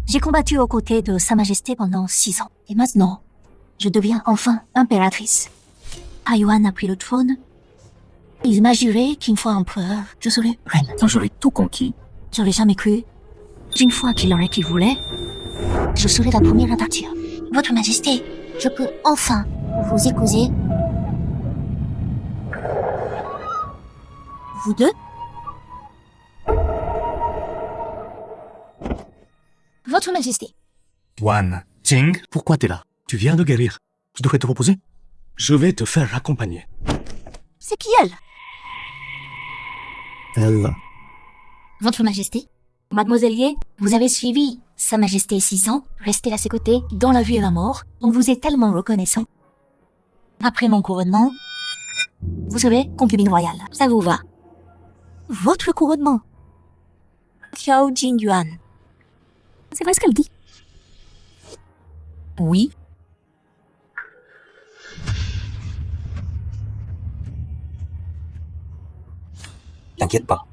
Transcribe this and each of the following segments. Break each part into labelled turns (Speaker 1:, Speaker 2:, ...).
Speaker 1: J'ai combattu aux côtés de Sa Majesté pendant 6 ans. Et maintenant, je deviens enfin impératrice. Yuan a pris le trône. Il m'a juré qu'une fois empereur, je serai reine.
Speaker 2: Quand j'aurai tout conquis,
Speaker 1: J'aurais jamais cru qu'une fois qu'il aurait qui voulait, je serai la première à partir. Votre Majesté, je peux enfin vous épouser. Vous deux? Votre Majesté.
Speaker 3: Wan Qing,
Speaker 2: pourquoi t'es là? Tu viens de guérir. Je devrais te reposer? Je vais te faire accompagner.
Speaker 1: C'est qui elle?
Speaker 2: Elle...
Speaker 1: Votre Majesté. Mademoiselle Ye, vous avez suivi Sa Majesté 6 ans, resté à ses côtés dans la vie et la mort. On vous est tellement reconnaissant. Après mon couronnement, vous serez concubine royale. Ça vous va? Votre couronnement? Qiao Jingyuan. C'est vrai ce qu'elle dit? Oui.
Speaker 2: T'inquiète pas.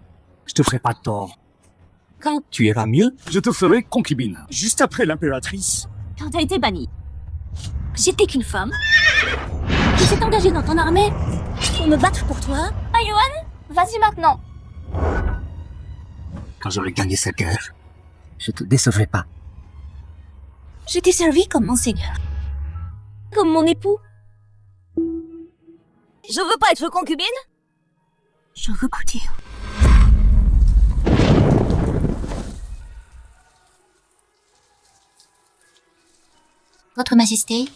Speaker 2: Je te ferai pas de tort.
Speaker 1: Quand
Speaker 2: Tu iras mieux, je te ferai concubine. Juste après l'impératrice.
Speaker 1: Quand t'as été bannie, j'étais qu'une femme qui s'est engagée dans ton armée pour me battre pour toi. Ah, Yuan, vas-y maintenant.
Speaker 2: Quand j'aurai gagné cette guerre, je te décevrai pas.
Speaker 1: Je t'ai servi comme mon seigneur, comme mon époux. Je veux pas être concubine. Je veux goûter. Votre Majesté.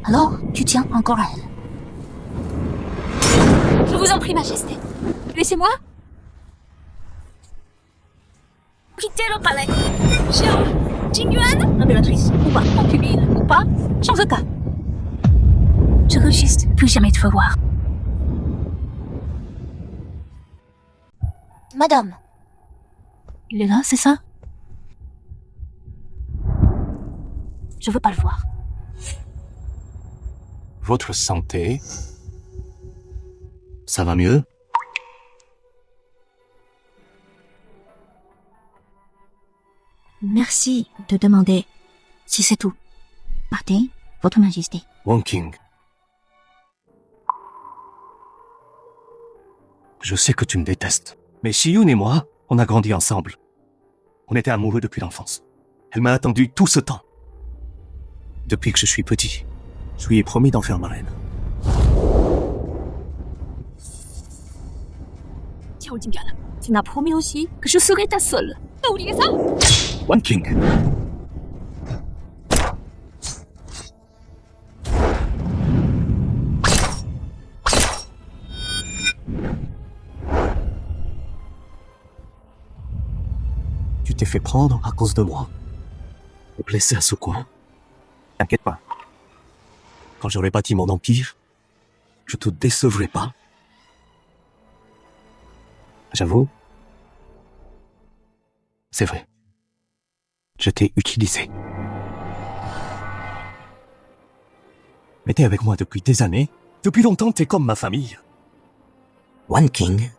Speaker 1: Alors, tu tiens encore à elle. Je vous en prie, Majesté. Laissez-moi. Quittez le palais. Xiao Jingyuan, impératrice, ou pas, concubine, ou pas, change de cas. Je veux juste plus jamais te revoir. Madame. Il est là, c'est ça? Je veux pas le voir.
Speaker 2: Votre santé... Ça va mieux?
Speaker 1: Merci de demander. Si c'est tout. Partez, Votre Majesté.
Speaker 2: Wan Qing. Je sais que tu me détestes. Mais Shiyun et moi, on a grandi ensemble. On était amoureux depuis l'enfance. Elle m'a attendu tout ce temps. Depuis que je suis petit, je lui ai promis d'en faire ma reine.
Speaker 1: Qiao Jingyuan, tu m'as promis aussi que je serais ta seule. T'as oublié ça?
Speaker 2: Wan Qing. Tu t'es fait prendre à cause de moi. Et blessé à ce coin. T'inquiète pas. Quand j'aurai bâti mon empire, je te décevrai pas. J'avoue, c'est vrai. Je t'ai utilisé. Mais t'es avec moi depuis des années. Depuis longtemps, t'es comme ma famille. Wan Qing,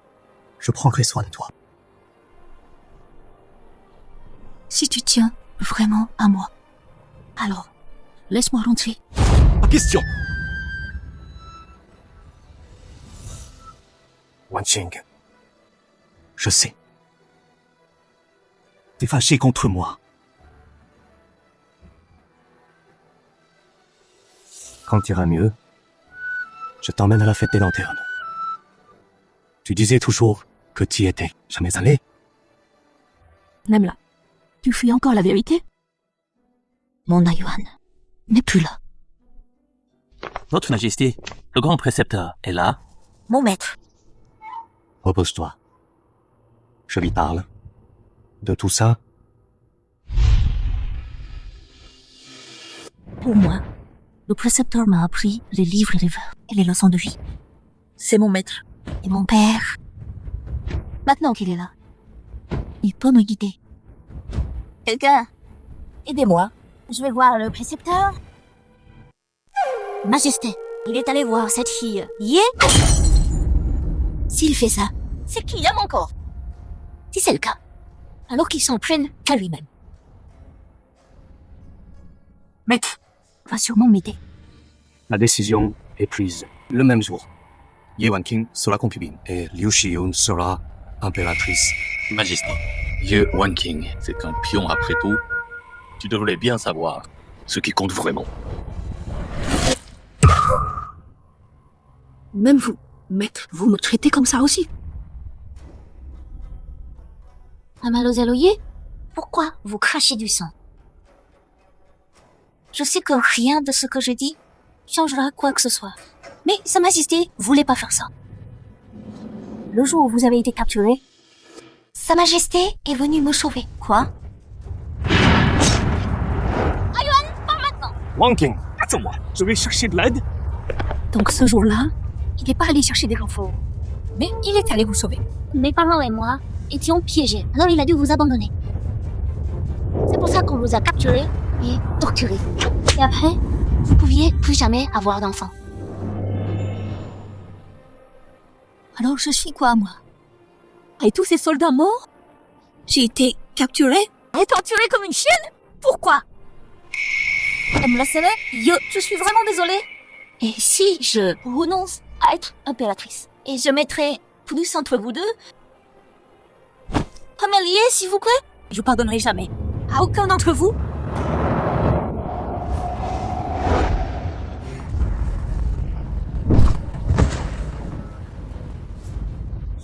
Speaker 2: je prendrai soin de toi.
Speaker 1: Si tu tiens vraiment à moi, alors laisse-moi rentrer.
Speaker 2: Pas question. Wan Qing, je sais. T'es fâché contre moi. Quand t'iras mieux, je t'emmène à la fête des lanternes. Tu disais toujours que t'y étais jamais allé.
Speaker 1: Même là, tu fuis encore la vérité? Mon Yuan n'est plus là.
Speaker 4: Votre Majesté, le grand précepteur est là.
Speaker 1: Mon maître.
Speaker 2: Repose-toi. Je lui parle. De tout ça.
Speaker 1: Pour moi, le précepteur m'a appris les livres et les vers et les leçons de vie. C'est mon maître et mon père. Maintenant qu'il est là, il peut me guider. Quelqu'un, aidez-moi. Je vais voir le précepteur. Majesté, il est allé voir cette fille. Yé. S'il fait ça, c'est qu'il aime encore. Si c'est le cas, alors qu'il s'en prenne qu'à lui-même.
Speaker 2: Maître,
Speaker 1: Va sûrement m'aider.
Speaker 2: la décision est prise le même jour. Ye Wanqing sera concubine et Liu Shiyun sera impératrice.
Speaker 4: Majesté, Ye Wanqing, c'est qu'un pion après tout. Tu devrais bien savoir ce qui compte vraiment.
Speaker 1: Même vous, maître, vous me traitez comme ça aussi. Mademoiselle Oyer, pourquoi vous crachez du sang? Je sais que rien de ce que je dis changera quoi que ce soit. Mais Sa Majesté voulait pas faire ça. Le jour où vous avez été capturé, Sa Majesté est venue me sauver. Quoi? Ayuan, pas maintenant.
Speaker 2: Wanqing, attends-moi, je vais chercher de l'aide.
Speaker 1: Donc ce jour-là, il n'est pas allé chercher des renforts. Mais il est allé vous sauver. Mes parents et moi étions piégés. Alors il a dû vous abandonner. C'est pour ça qu'on vous a capturé et torturé. Et après, vous pouviez plus jamais avoir d'enfant. Alors je suis quoi, moi? Et tous ces soldats morts? J'ai été capturée et torturée comme une chienne? Pourquoi? Je suis vraiment désolée. Et si je renonce à être impératrice et je mettrai plus entre vous deux, premier lié, s'il vous plaît, je pardonnerai jamais à aucun d'entre vous.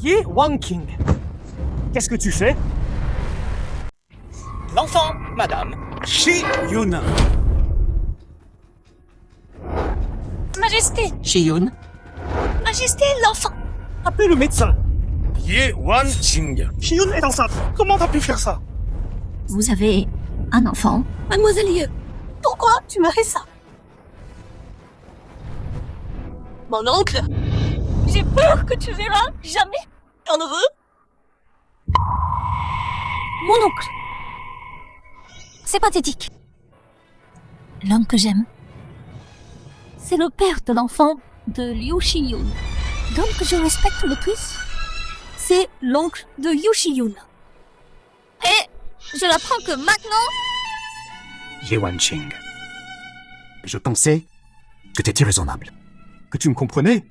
Speaker 2: Ye Wanqing, qu'est-ce que tu fais?
Speaker 3: L'enfant, madame. Shi-Yun.
Speaker 1: Majesté,
Speaker 4: Shiyun,
Speaker 1: Majesté, l'enfant.
Speaker 2: Appelez le médecin.
Speaker 3: Ye Wanqing.
Speaker 2: Shiyun est enceinte. Comment t'as pu faire ça?
Speaker 1: Vous avez un enfant? Mademoiselle Ye, pourquoi tu m'as fait ça? Mon oncle? J'ai peur que tu verras jamais un neveu. Mon oncle. C'est pathétique. L'homme que j'aime, c'est le père de l'enfant de Liu Shiyun. L'homme que je respecte le plus, c'est l'oncle de Liu Shiyun. Et je l'apprends que maintenant...
Speaker 2: Ye Wanqing, je pensais que t'étais raisonnable, que tu me comprenais.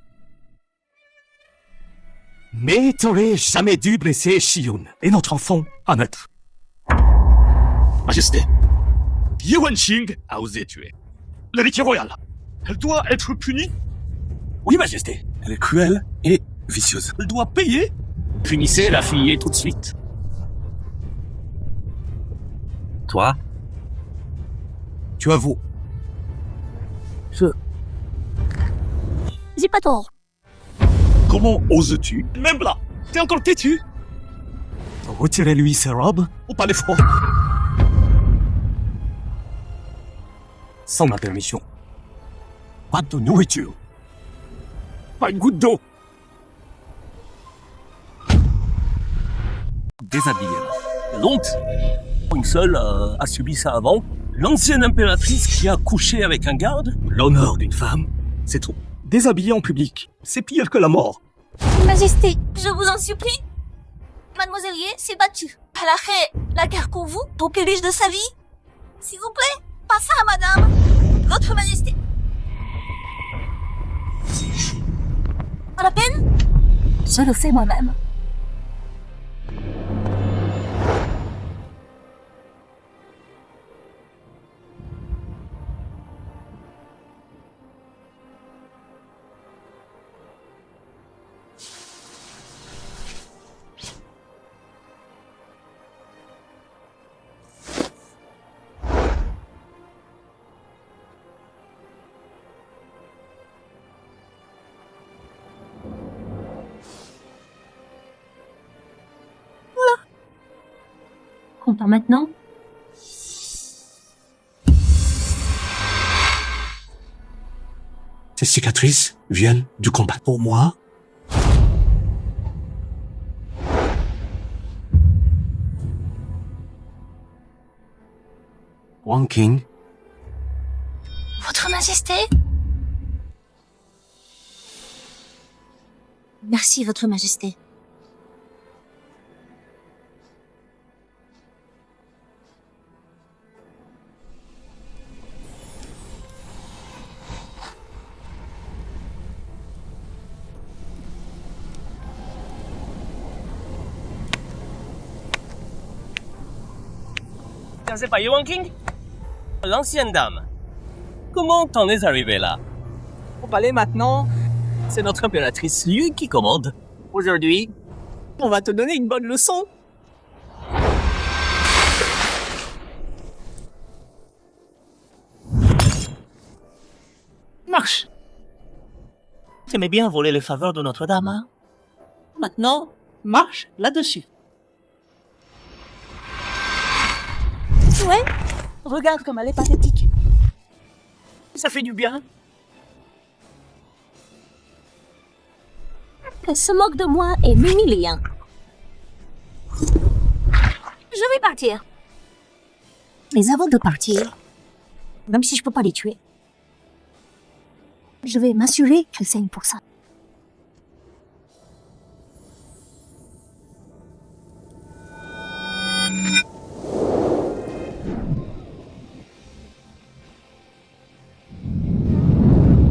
Speaker 2: Mais t'aurais jamais dû blesser Shiyun et notre enfant à naître.
Speaker 5: Majesté, Ye Wanqing a osé tuer l'héritier royal. Elle doit être punie.
Speaker 4: Oui, Majesté. Elle est cruelle et vicieuse.
Speaker 5: Elle doit payer.
Speaker 4: Punissez la fille tout de suite. Toi,
Speaker 2: Tu avoues.
Speaker 1: J'ai pas tort.
Speaker 5: Comment oses-tu? Même là, t'es encore têtu.
Speaker 2: Retirez-lui ses robes
Speaker 5: Au palais froid.
Speaker 2: sans ma permission.
Speaker 5: Pas de nourriture. Pas une goutte d'eau.
Speaker 4: déshabillez-la. L'honte. Une seule a subi ça avant. L'ancienne impératrice qui a couché avec un garde.
Speaker 2: L'honneur d'une femme, c'est trop. Déshabillé en public, c'est pire que la mort.
Speaker 1: Majesté, je vous en supplie. Mademoiselle Ye s'est battue. Elle a fait la guerre pour vous, pour péril de sa vie. S'il vous plaît, pas ça, madame. Votre Majesté. Pas la peine? Je le fais moi-même. On part maintenant?
Speaker 2: Ces cicatrices viennent du combat. Pour moi, Wanqing,
Speaker 1: Votre Majesté? Merci, Votre Majesté.
Speaker 4: Tiens, c'est pas Yuan King? L'ancienne dame. Comment t'en es arrivé là? Au palais maintenant, c'est notre impératrice Liu qui commande. Aujourd'hui, on va te donner une bonne leçon. Marche. T'aimais bien voler les faveurs de Notre-Dame, hein? Maintenant, marche là-dessus. Ouais, regarde comme elle est pathétique. Ça fait du bien.
Speaker 1: Elle se moque de moi et m'humilie. Je vais partir. Mais avant de partir, même si je peux pas les tuer, je vais m'assurer qu'elles saignent pour ça.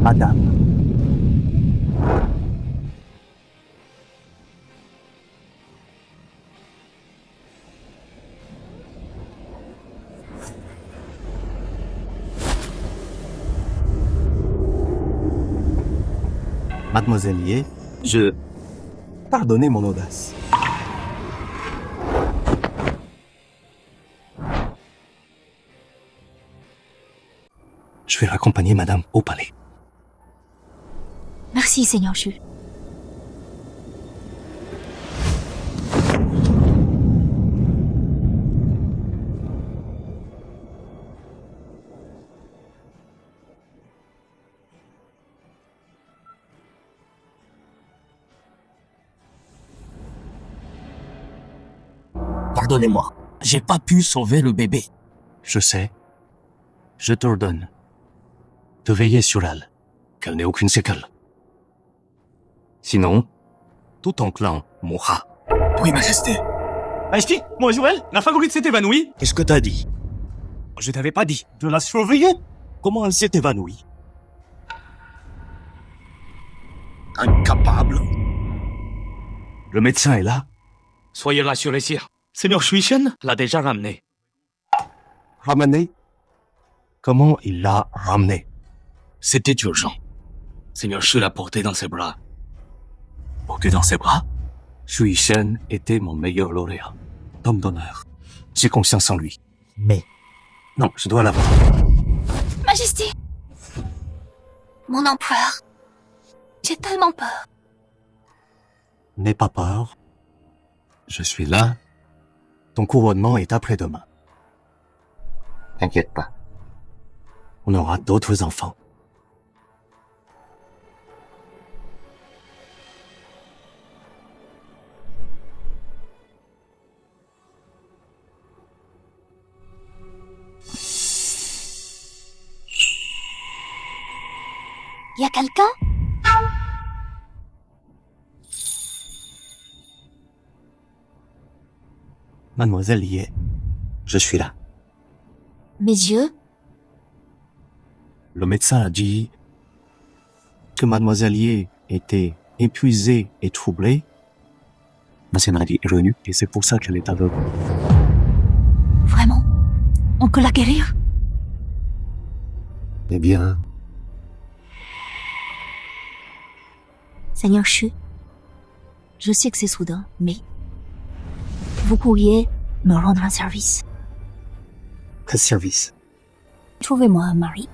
Speaker 2: Madame. Mademoiselle Ye, Pardonnez mon audace. Je vais raccompagner madame au palais.
Speaker 1: Merci, Seigneur Chu.
Speaker 4: Pardonnez-moi, j'ai pas pu sauver le bébé.
Speaker 2: Je sais. Je t'ordonne de veiller sur elle, qu'elle n'ait aucune séquelle. Sinon, tout ton clan mourra.
Speaker 3: Oui, Majesté. Majesté, bonjour elle. La favorite s'est évanouie.
Speaker 2: Qu'est-ce que t'as dit?
Speaker 3: Je t'avais pas dit de la surveiller.
Speaker 2: Comment elle s'est évanouie?
Speaker 3: Incapable.
Speaker 2: Le médecin est là.
Speaker 3: Soyez rassurés, sire. Seigneur Shuishen l'a déjà ramené.
Speaker 2: Ramené? Comment il l'a ramené?
Speaker 3: C'était urgent. Seigneur Shu l'a porté dans ses bras. Porté dans ses bras?
Speaker 2: Shui Shen était mon meilleur lauréat. Homme d'honneur. J'ai confiance en lui. Mais... Non, je dois l'avoir.
Speaker 1: Majesté, mon empereur, j'ai tellement peur.
Speaker 2: N'aie pas peur. Je suis là. Ton couronnement est après-demain. T'inquiète pas. On aura d'autres enfants.
Speaker 1: Y a quelqu'un?
Speaker 2: Mademoiselle Ye, je suis là.
Speaker 1: Mes yeux?
Speaker 2: Le médecin a dit que Mademoiselle Ye était épuisée et troublée. Ma maladie est revenue et c'est pour ça qu'elle est aveugle.
Speaker 1: Vraiment? On peut la guérir?
Speaker 2: Eh bien,
Speaker 1: Seigneur Shu, je sais que c'est soudain, mais vous pourriez me rendre un service.
Speaker 2: quel service?
Speaker 1: Trouvez-moi un mari.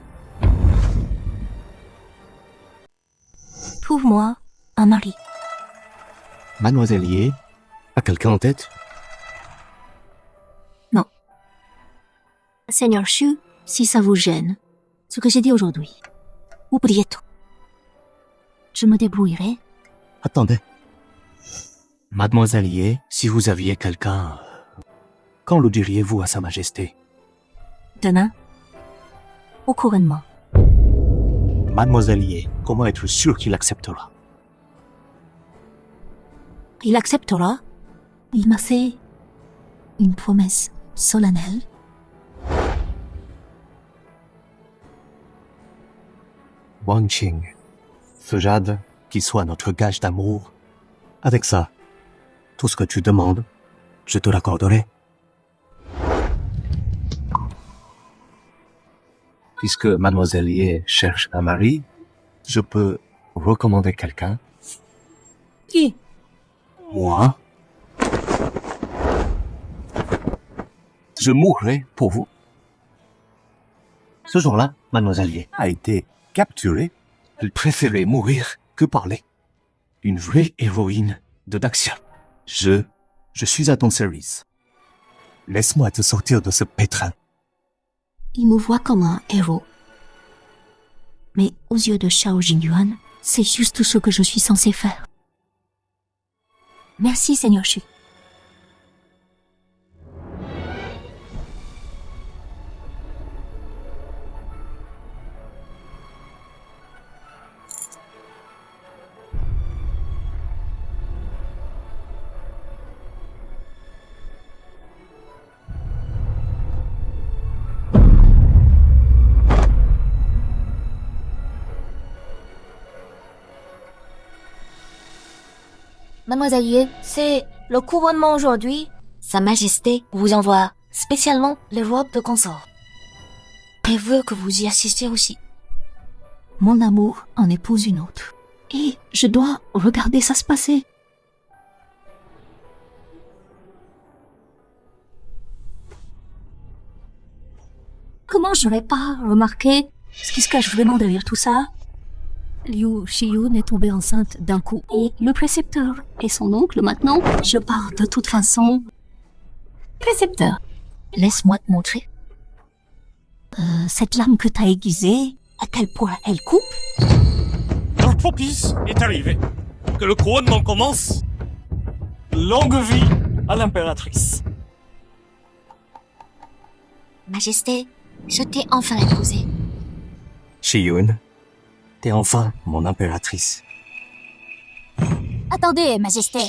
Speaker 1: Trouve-moi un mari.
Speaker 2: Mademoiselle Ye a quelqu'un en tête?
Speaker 1: Non. Seigneur Shu, si ça vous gêne, ce que j'ai dit aujourd'hui, oubliez tout. Je me débrouillerai.
Speaker 2: Attendez. Mademoiselle Ye, si vous aviez quelqu'un, quand le diriez-vous à Sa Majesté?
Speaker 1: Demain, au couronnement.
Speaker 2: Mademoiselle Ye, comment être sûr qu'il acceptera?
Speaker 1: Il acceptera. Il m'a fait une promesse solennelle.
Speaker 2: Wang Qing, ce jade qui soit notre gage d'amour. Avec ça, tout ce que tu demandes, je te l'accorderai. Puisque Mademoiselle Ye cherche un mari, je peux recommander quelqu'un.
Speaker 1: Qui?
Speaker 2: Moi. Je mourrai pour vous. Ce jour-là, Mademoiselle Ye a été capturée. Elle préférait mourir que parler. Une vraie héroïne de Daxia. Je suis à ton service. Laisse-moi te sortir de ce pétrin.
Speaker 1: Il me voit comme un héros. Mais aux yeux de Xiao Jingyuan, c'est juste ce que je suis censé faire. Merci, Seigneur Xu. Mademoiselle Ye, c'est le couronnement aujourd'hui. Sa Majesté vous envoie spécialement les robes de consort. Elle veut que vous y assistiez aussi. Mon amour en épouse une autre. Et je dois regarder ça se passer. Comment j'aurais pas remarqué ce qui se cache vraiment derrière tout ça? Liu Shiyun est tombée enceinte d'un coup. Et le précepteur et son oncle maintenant, je pars de toute façon. Précepteur, laisse-moi te montrer. Cette lame que t'as aiguisée, à quel point elle coupe?
Speaker 5: L'heure propice est arrivée. Que le couronnement commence. Longue vie à l'impératrice.
Speaker 1: Majesté, je t'ai enfin épousée.
Speaker 2: Shiyun, t'es enfin mon impératrice.
Speaker 1: Attendez, Majesté.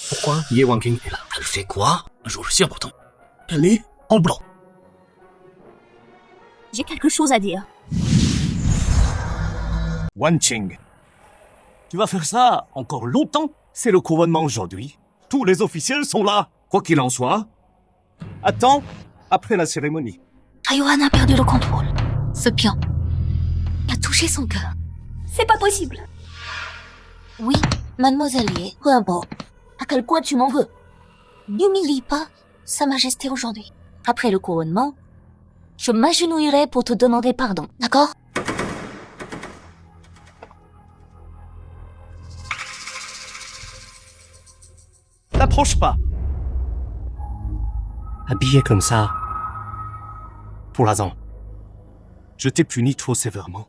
Speaker 3: Pourquoi Ye Wanqing est là? Elle fait quoi? Un jour si important. Elle est en blanc.
Speaker 1: J'ai quelque chose à dire.
Speaker 2: Wanqing, tu vas faire ça encore longtemps? C'est le couronnement aujourd'hui. Tous les officiels sont là. Quoi qu'il en soit, attends après la cérémonie.
Speaker 1: Taiwan a perdu le contrôle. Ce pion a touché son cœur. C'est pas possible. Oui, mademoiselle Ye, peu importe. À quel point tu m'en veux. N'humilie pas Sa Majesté aujourd'hui. Après le couronnement, je m'agenouillerai pour te demander pardon, d'accord?
Speaker 2: T'approche pas. Habillé comme ça. Pour l'instant, je t'ai puni trop sévèrement.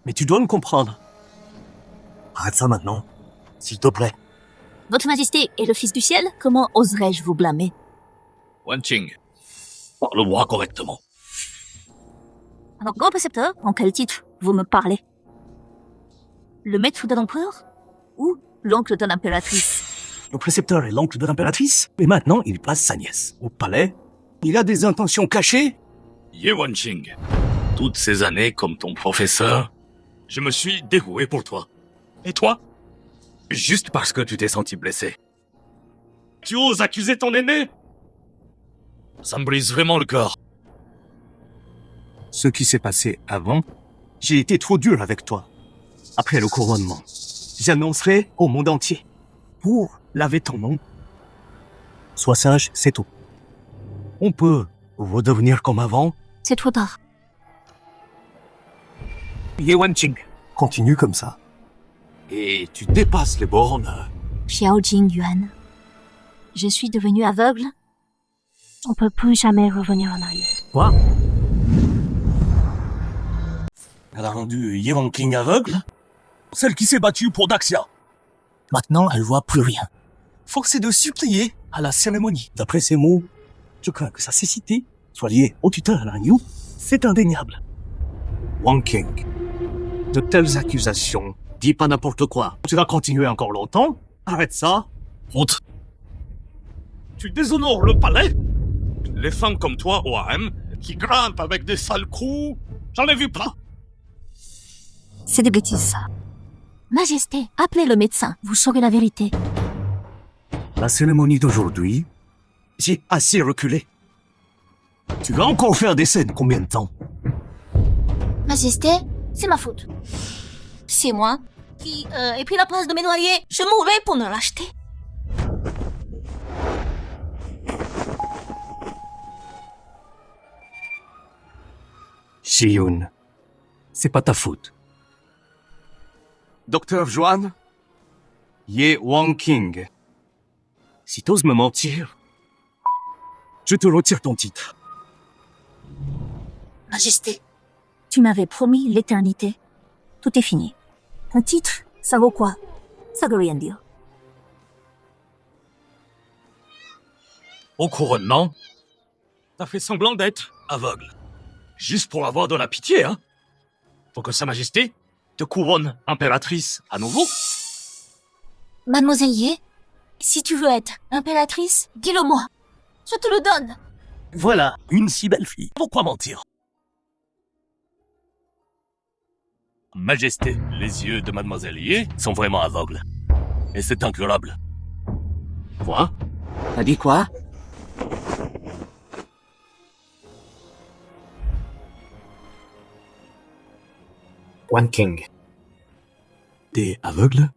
Speaker 2: Mais tu dois me comprendre. Arrête ça maintenant, s'il te plaît.
Speaker 1: Votre Majesté est le Fils du Ciel, comment oserais-je vous blâmer?
Speaker 3: Wanqing, parle-moi correctement.
Speaker 1: Alors, grand précepteur, en quel titre vous me parlez? Le maître de l'empereur? Ou l'oncle de l'impératrice?
Speaker 2: Le précepteur est l'oncle de l'impératrice, mais maintenant il place sa nièce au palais. Il a des intentions cachées.
Speaker 5: Ye Wanqing, toutes ces années comme ton professeur, je me suis dévoué pour toi. Et toi? Juste parce que tu t'es senti blessé. Tu oses accuser ton aîné? Ça me brise vraiment le cœur.
Speaker 2: Ce qui s'est passé avant, j'ai été trop dur avec toi. Après le couronnement, j'annoncerai au monde entier pour laver ton nom. Sois sage, c'est tout. On peut redevenir comme avant.
Speaker 1: C'est trop tard.
Speaker 2: Ye Wanqing, continue comme ça. Et tu dépasses les bornes.
Speaker 1: Xiao Jingyuan, je suis devenue aveugle. On peut plus jamais revenir en arrière.
Speaker 2: Quoi? Elle a rendu Ye Wanqing aveugle? Celle qui s'est battue pour Daxia. Maintenant, elle voit plus rien. Forcée de supplier à la cérémonie. D'après ces mots, je crains que sa cécité soit liée au tuteur Liu. C'est indéniable. Wanqing, de telles accusations, dis pas n'importe quoi. Tu vas continuer encore longtemps? Arrête ça.
Speaker 5: Honte. Tu déshonores le palais? Les femmes comme toi, au harem, qui grimpent avec des sales coups, j'en ai vu plein.
Speaker 1: C'est des bêtises, ça. Majesté, appelez le médecin, vous saurez la vérité.
Speaker 2: La cérémonie d'aujourd'hui, j'ai assez reculé. Tu vas encore faire des scènes combien de temps?
Speaker 1: Majesté, c'est ma faute. C'est moi qui ai pris la place de mes noyers. Je mourrai pour ne l'acheter.
Speaker 2: Shiyun, c'est pas ta faute. Docteur Joan, Ye Wang King. Si t'oses me mentir, je te retire ton titre.
Speaker 1: Majesté, tu m'avais promis l'éternité. Tout est fini. Un titre, ça vaut quoi? Ça veut rien dire.
Speaker 5: Au couronnement, t'as fait semblant d'être aveugle. Juste pour avoir de la pitié, hein. Faut que Sa Majesté te couronne impératrice à nouveau.
Speaker 1: Mademoiselle Ye, si tu veux être impératrice, dis-le-moi. Je te le donne.
Speaker 2: Voilà, une si belle fille. Pourquoi mentir?
Speaker 5: Majesté, les yeux de Mademoiselle Ye sont vraiment aveugles. Et c'est incurable.
Speaker 2: Quoi? T'as dit quoi?
Speaker 6: One King.
Speaker 2: T'es aveugle?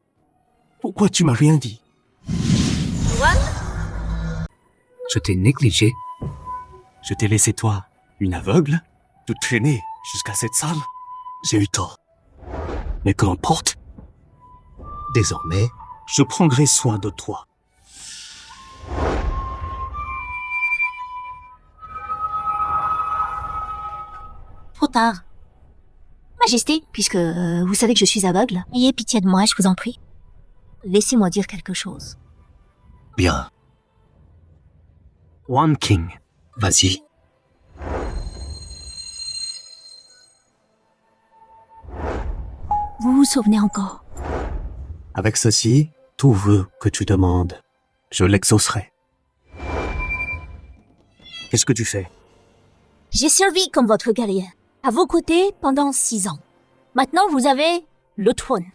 Speaker 2: Pourquoi tu m'as rien dit?
Speaker 6: Je t'ai négligé.
Speaker 2: Je t'ai laissé toi, une aveugle, te traîner jusqu'à cette salle. J'ai eu tort. Mais qu'importe.
Speaker 6: Désormais,
Speaker 2: Je prendrai soin de toi.
Speaker 1: Trop tard. Majesté, puisque vous savez que je suis aveugle, ayez pitié de moi, je vous en prie. Laissez-moi dire quelque chose.
Speaker 2: Bien. One King.
Speaker 6: vas-y.
Speaker 1: Vous vous souvenez encore?
Speaker 2: Avec ceci, tout vœu que tu demandes, je l'exaucerai. Qu'est-ce que tu fais?
Speaker 1: J'ai servi comme votre guerrier, à vos côtés pendant 6 ans. Maintenant, vous avez le trône.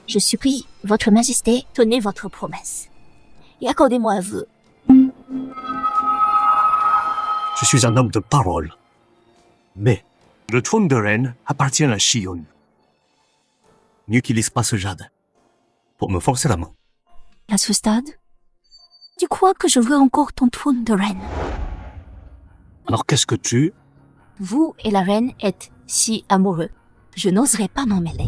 Speaker 1: Je supplie, votre majesté, tenez votre promesse. Et accordez-moi un vœu.
Speaker 2: Je suis un homme de parole. Mais le trône de reine appartient à Shiyun. N'utilise pas ce jade pour me forcer la main.
Speaker 1: À ce stade, tu crois que je veux encore ton trône de reine?
Speaker 2: Alors qu'est-ce que tu...
Speaker 1: Vous et la reine êtes si amoureux. Je n'oserais pas m'en mêler.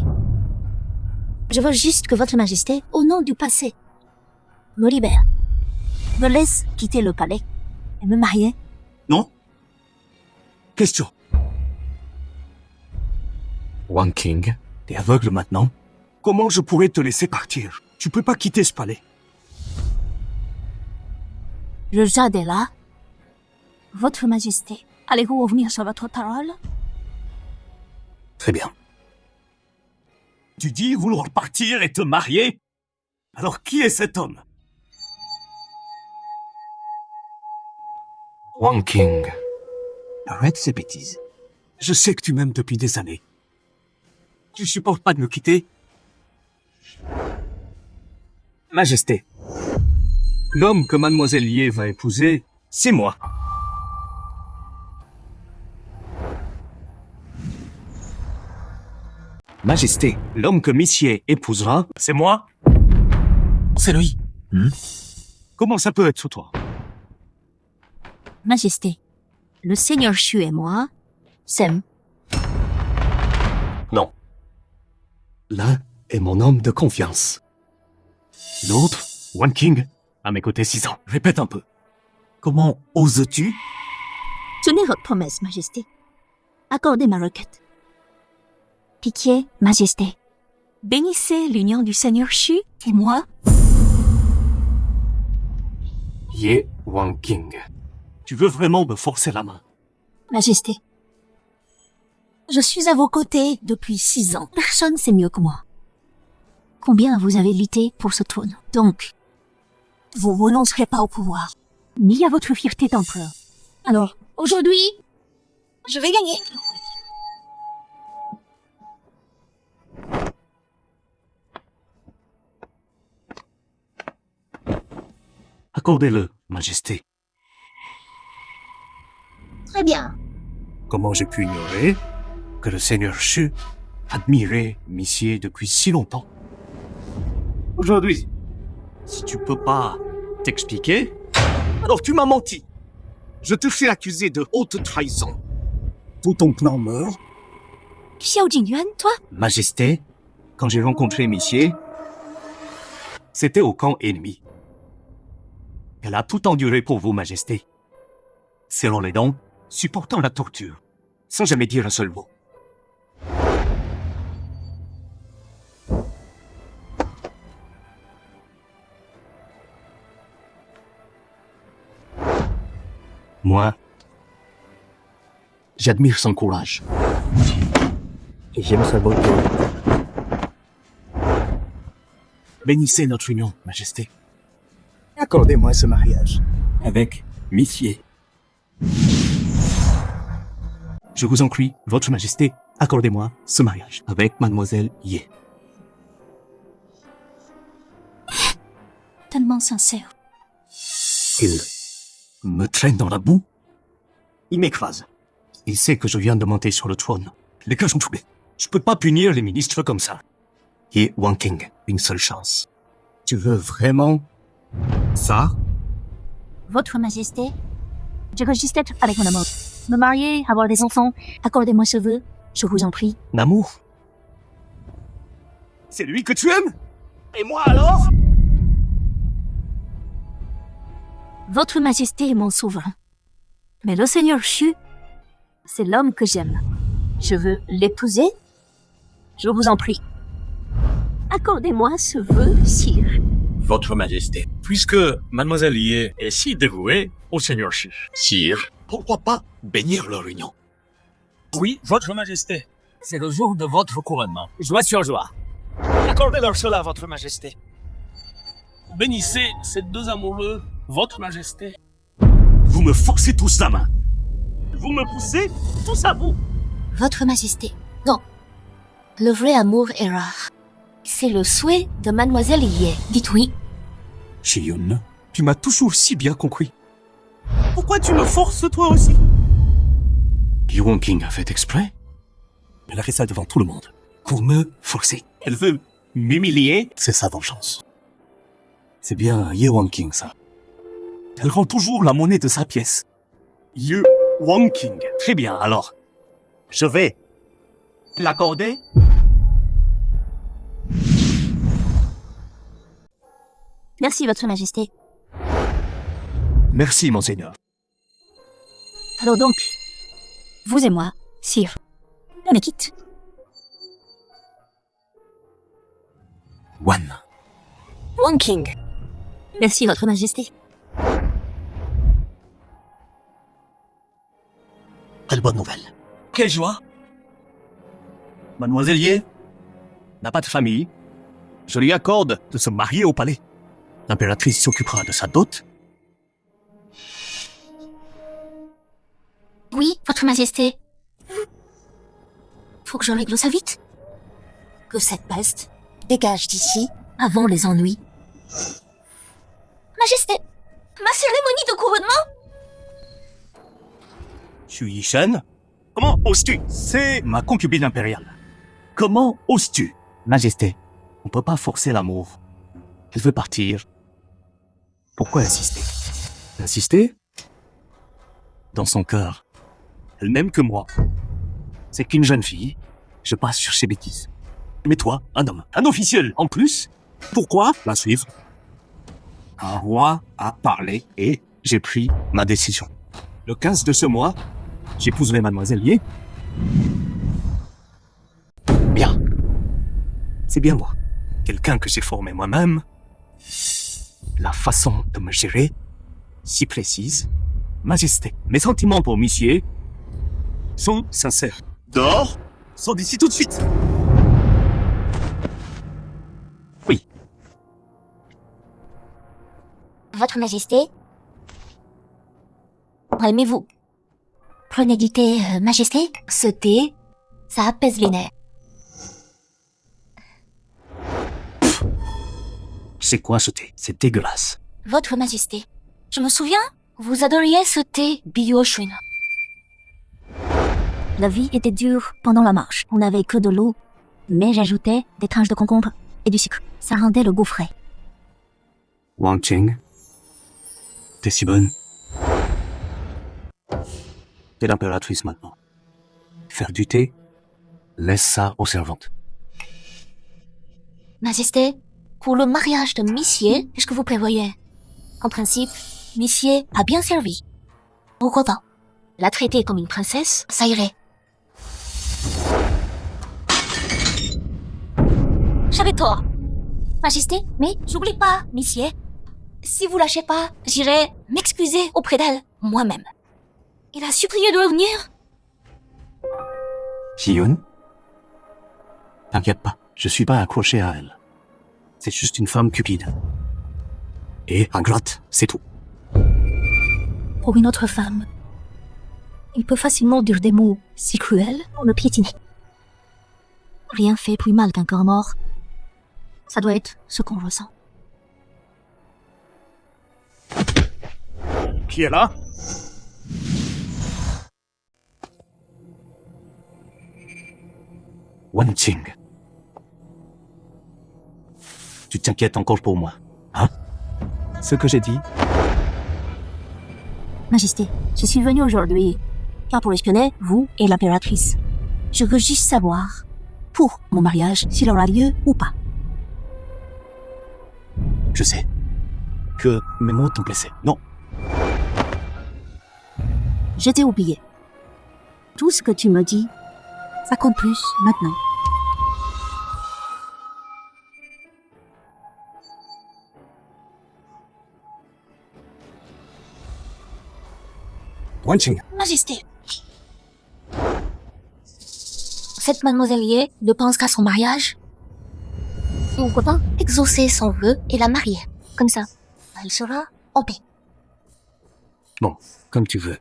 Speaker 1: Je veux juste que votre majesté, au nom du passé, me libère. Me laisse quitter le palais et me marier.
Speaker 2: Non? Question.
Speaker 6: One King.
Speaker 2: T'es aveugle maintenant? Comment je pourrais te laisser partir? Tu peux pas quitter ce palais.
Speaker 1: Le jade est là. Votre majesté, allez-vous revenir sur votre parole?
Speaker 2: Très bien. Tu dis vouloir partir et te marier? Alors qui est cet homme?
Speaker 6: One King. Arrête ces bêtises.
Speaker 2: Je sais que tu m'aimes depuis des années. Tu supportes pas de me quitter? Majesté, l'homme que Mademoiselle Ye va épouser, c'est moi. Majesté, l'homme que Miss Ye épousera, c'est moi?
Speaker 3: C'est lui.
Speaker 2: Comment ça peut être toi?
Speaker 1: Majesté, le seigneur Shu et moi s'aiment.
Speaker 2: Non. L'un est mon homme de confiance. L'autre, One King, à mes côtés 6 ans. Répète un peu. Comment oses-tu?
Speaker 1: Tenez votre promesse, majesté. Accordez ma requête. Pitié, majesté. Bénissez l'union du seigneur Shu et moi.
Speaker 2: Ye Wang King. Tu veux vraiment me forcer la main?
Speaker 1: Majesté, je suis à vos côtés depuis 6 ans. Personne sait mieux que moi. Combien vous avez lutté pour ce trône? Donc, vous renoncerez pas au pouvoir, ni à votre fierté d'empereur. Alors, aujourd'hui, je vais gagner.
Speaker 2: Accordez-le, Majesté.
Speaker 1: bien.
Speaker 2: Comment j'ai pu ignorer que le seigneur Shu admirait Monsieur depuis si longtemps? Aujourd'hui, si tu peux pas t'expliquer, alors tu m'as menti. Je te fais accuser de haute trahison. Tout ton plan meurt.
Speaker 1: Xiao Jingyuan, toi?
Speaker 2: Majesté, quand j'ai rencontré Monsieur, c'était au camp ennemi. Elle a tout enduré pour vous, Majesté. Serrant les dents, supportant la torture, sans jamais dire un seul mot. Moi, j'admire son courage. Et j'aime sa beauté. Bénissez notre union, Majesté. Accordez-moi ce mariage avec Monsieur. Je vous en prie, Votre Majesté, accordez-moi ce mariage avec Mademoiselle Ye.
Speaker 1: Tellement sincère.
Speaker 2: Il me traîne dans la boue. Il m'écrase. Il sait que je viens de monter sur le trône. Les cœurs sont troublés. Je peux pas punir les ministres comme ça. Ye Wanking, une seule chance. Tu veux vraiment ça?
Speaker 1: Votre Majesté, je veux juste être avec mon amour. Me marier, avoir des enfants, accordez-moi ce vœu, je vous en prie.
Speaker 2: L'amour? C'est lui que tu aimes? Et moi alors?
Speaker 1: Votre Majesté est mon souverain. Mais le Seigneur Shu, c'est l'homme que j'aime. Je veux l'épouser. Je vous en prie. Accordez-moi ce vœu, sire.
Speaker 5: Votre Majesté, puisque Mademoiselle Ye est si dévouée au Seigneur Shu, sire, pourquoi pas bénir leur union?
Speaker 4: Oui, Votre Majesté. C'est le jour de votre couronnement. Joie sur joie. Accordez-leur cela, Votre Majesté. Bénissez ces deux amoureux, Votre Majesté.
Speaker 2: Vous me forcez tous la main. Vous me poussez tous à bout.
Speaker 1: Votre Majesté. Non. Le vrai amour est rare. C'est le souhait de Mademoiselle Ye. Dites oui.
Speaker 2: Shiyun, tu m'as toujours si bien compris. Pourquoi tu me forces toi aussi? Yuan King a fait exprès? Elle a fait ça devant tout le monde. Pour me forcer. Elle veut m'humilier. C'est sa vengeance. C'est bien Ye Wan King, ça. Elle rend toujours la monnaie de sa pièce. Ye Wan King. Très bien, alors. Je vais l'accorder.
Speaker 1: Merci, Votre Majesté.
Speaker 2: Merci, monseigneur.
Speaker 1: Alors donc, vous et moi, sire, on est quitte.
Speaker 2: Wan.
Speaker 1: Wang King. Merci, Votre Majesté.
Speaker 2: Quelle bonne nouvelle.
Speaker 4: Quelle joie.
Speaker 2: Mademoiselle Ye n'a pas de famille. Je lui accorde de se marier au palais. L'impératrice s'occupera de sa dot.
Speaker 1: Oui, Votre Majesté. Faut que je règle ça vite. Que cette peste dégage d'ici avant les ennuis. Majesté, ma cérémonie de couronnement?
Speaker 2: Shu Yishan, comment oses-tu? C'est ma concubine impériale. Comment oses-tu? Majesté, on peut pas forcer l'amour. Elle veut partir. Pourquoi insister? Insister? Dans son cœur, elle m'aime que moi. C'est qu'une jeune fille, je passe sur ses bêtises. Mais toi, un homme, un officiel en plus, pourquoi la suivre? Un roi a parlé et j'ai pris ma décision. Le 15 de ce mois, j'épouserai Mademoiselle Ye. Bien. C'est bien moi. Quelqu'un que j'ai formé moi-même. La façon de me gérer, si précise. Majesté, mes sentiments pour Monsieur sont sincères. Dehors, sors d'ici tout de suite. Oui.
Speaker 1: Votre Majesté. Calmez-vous. Prenez du thé, Majesté. Ce thé, ça apaise les nerfs.
Speaker 2: C'est quoi ce thé? C'est dégueulasse.
Speaker 1: Votre Majesté, je me souviens, vous adoriez ce thé Bioshun. La vie était dure pendant la marche. On n'avait que de l'eau, mais j'ajoutais des tranches de concombre et du sucre. Ça rendait le goût frais.
Speaker 2: Wang Qing, t'es si bonne. T'es l'impératrice maintenant. Faire du thé, laisse ça aux servantes.
Speaker 1: Majesté, pour le mariage de Missier, qu'est-ce que vous prévoyez? En principe, Missier a bien servi. Pourquoi pas? La traiter comme une princesse, ça irait. J'avais tort. Majesté, mais j'oublie pas, Missier. Si vous lâchez pas, j'irai m'excuser auprès d'elle, moi-même. Il a supplié de revenir.
Speaker 2: Xiyun, t'inquiète pas, je suis pas accroché à elle. C'est juste une femme cupide. Et ingrate, c'est tout.
Speaker 1: Pour une autre femme, il peut facilement dire des mots si cruels pour le piétiner. Rien fait plus mal qu'un corps mort. Ça doit être ce qu'on ressent.
Speaker 5: Qui est là?
Speaker 2: Wang Qing. Tu t'inquiètes encore pour moi, hein? Ce que j'ai dit,
Speaker 1: Majesté, je suis venue aujourd'hui, car pour espionner vous et l'impératrice. Je veux juste savoir, pour mon mariage, s'il aura lieu ou pas.
Speaker 2: je sais que mes mots t'ont blessé. Non,
Speaker 1: Je t'ai oublié. Tout ce que tu me dis, ça compte plus maintenant.
Speaker 2: Wang Qing,
Speaker 1: Majesté. Cette mademoiselle Ye ne pense qu'à son mariage. Pourquoi pas exaucer son vœu et la marier. Comme ça, elle sera en paix.
Speaker 2: bon, comme tu veux.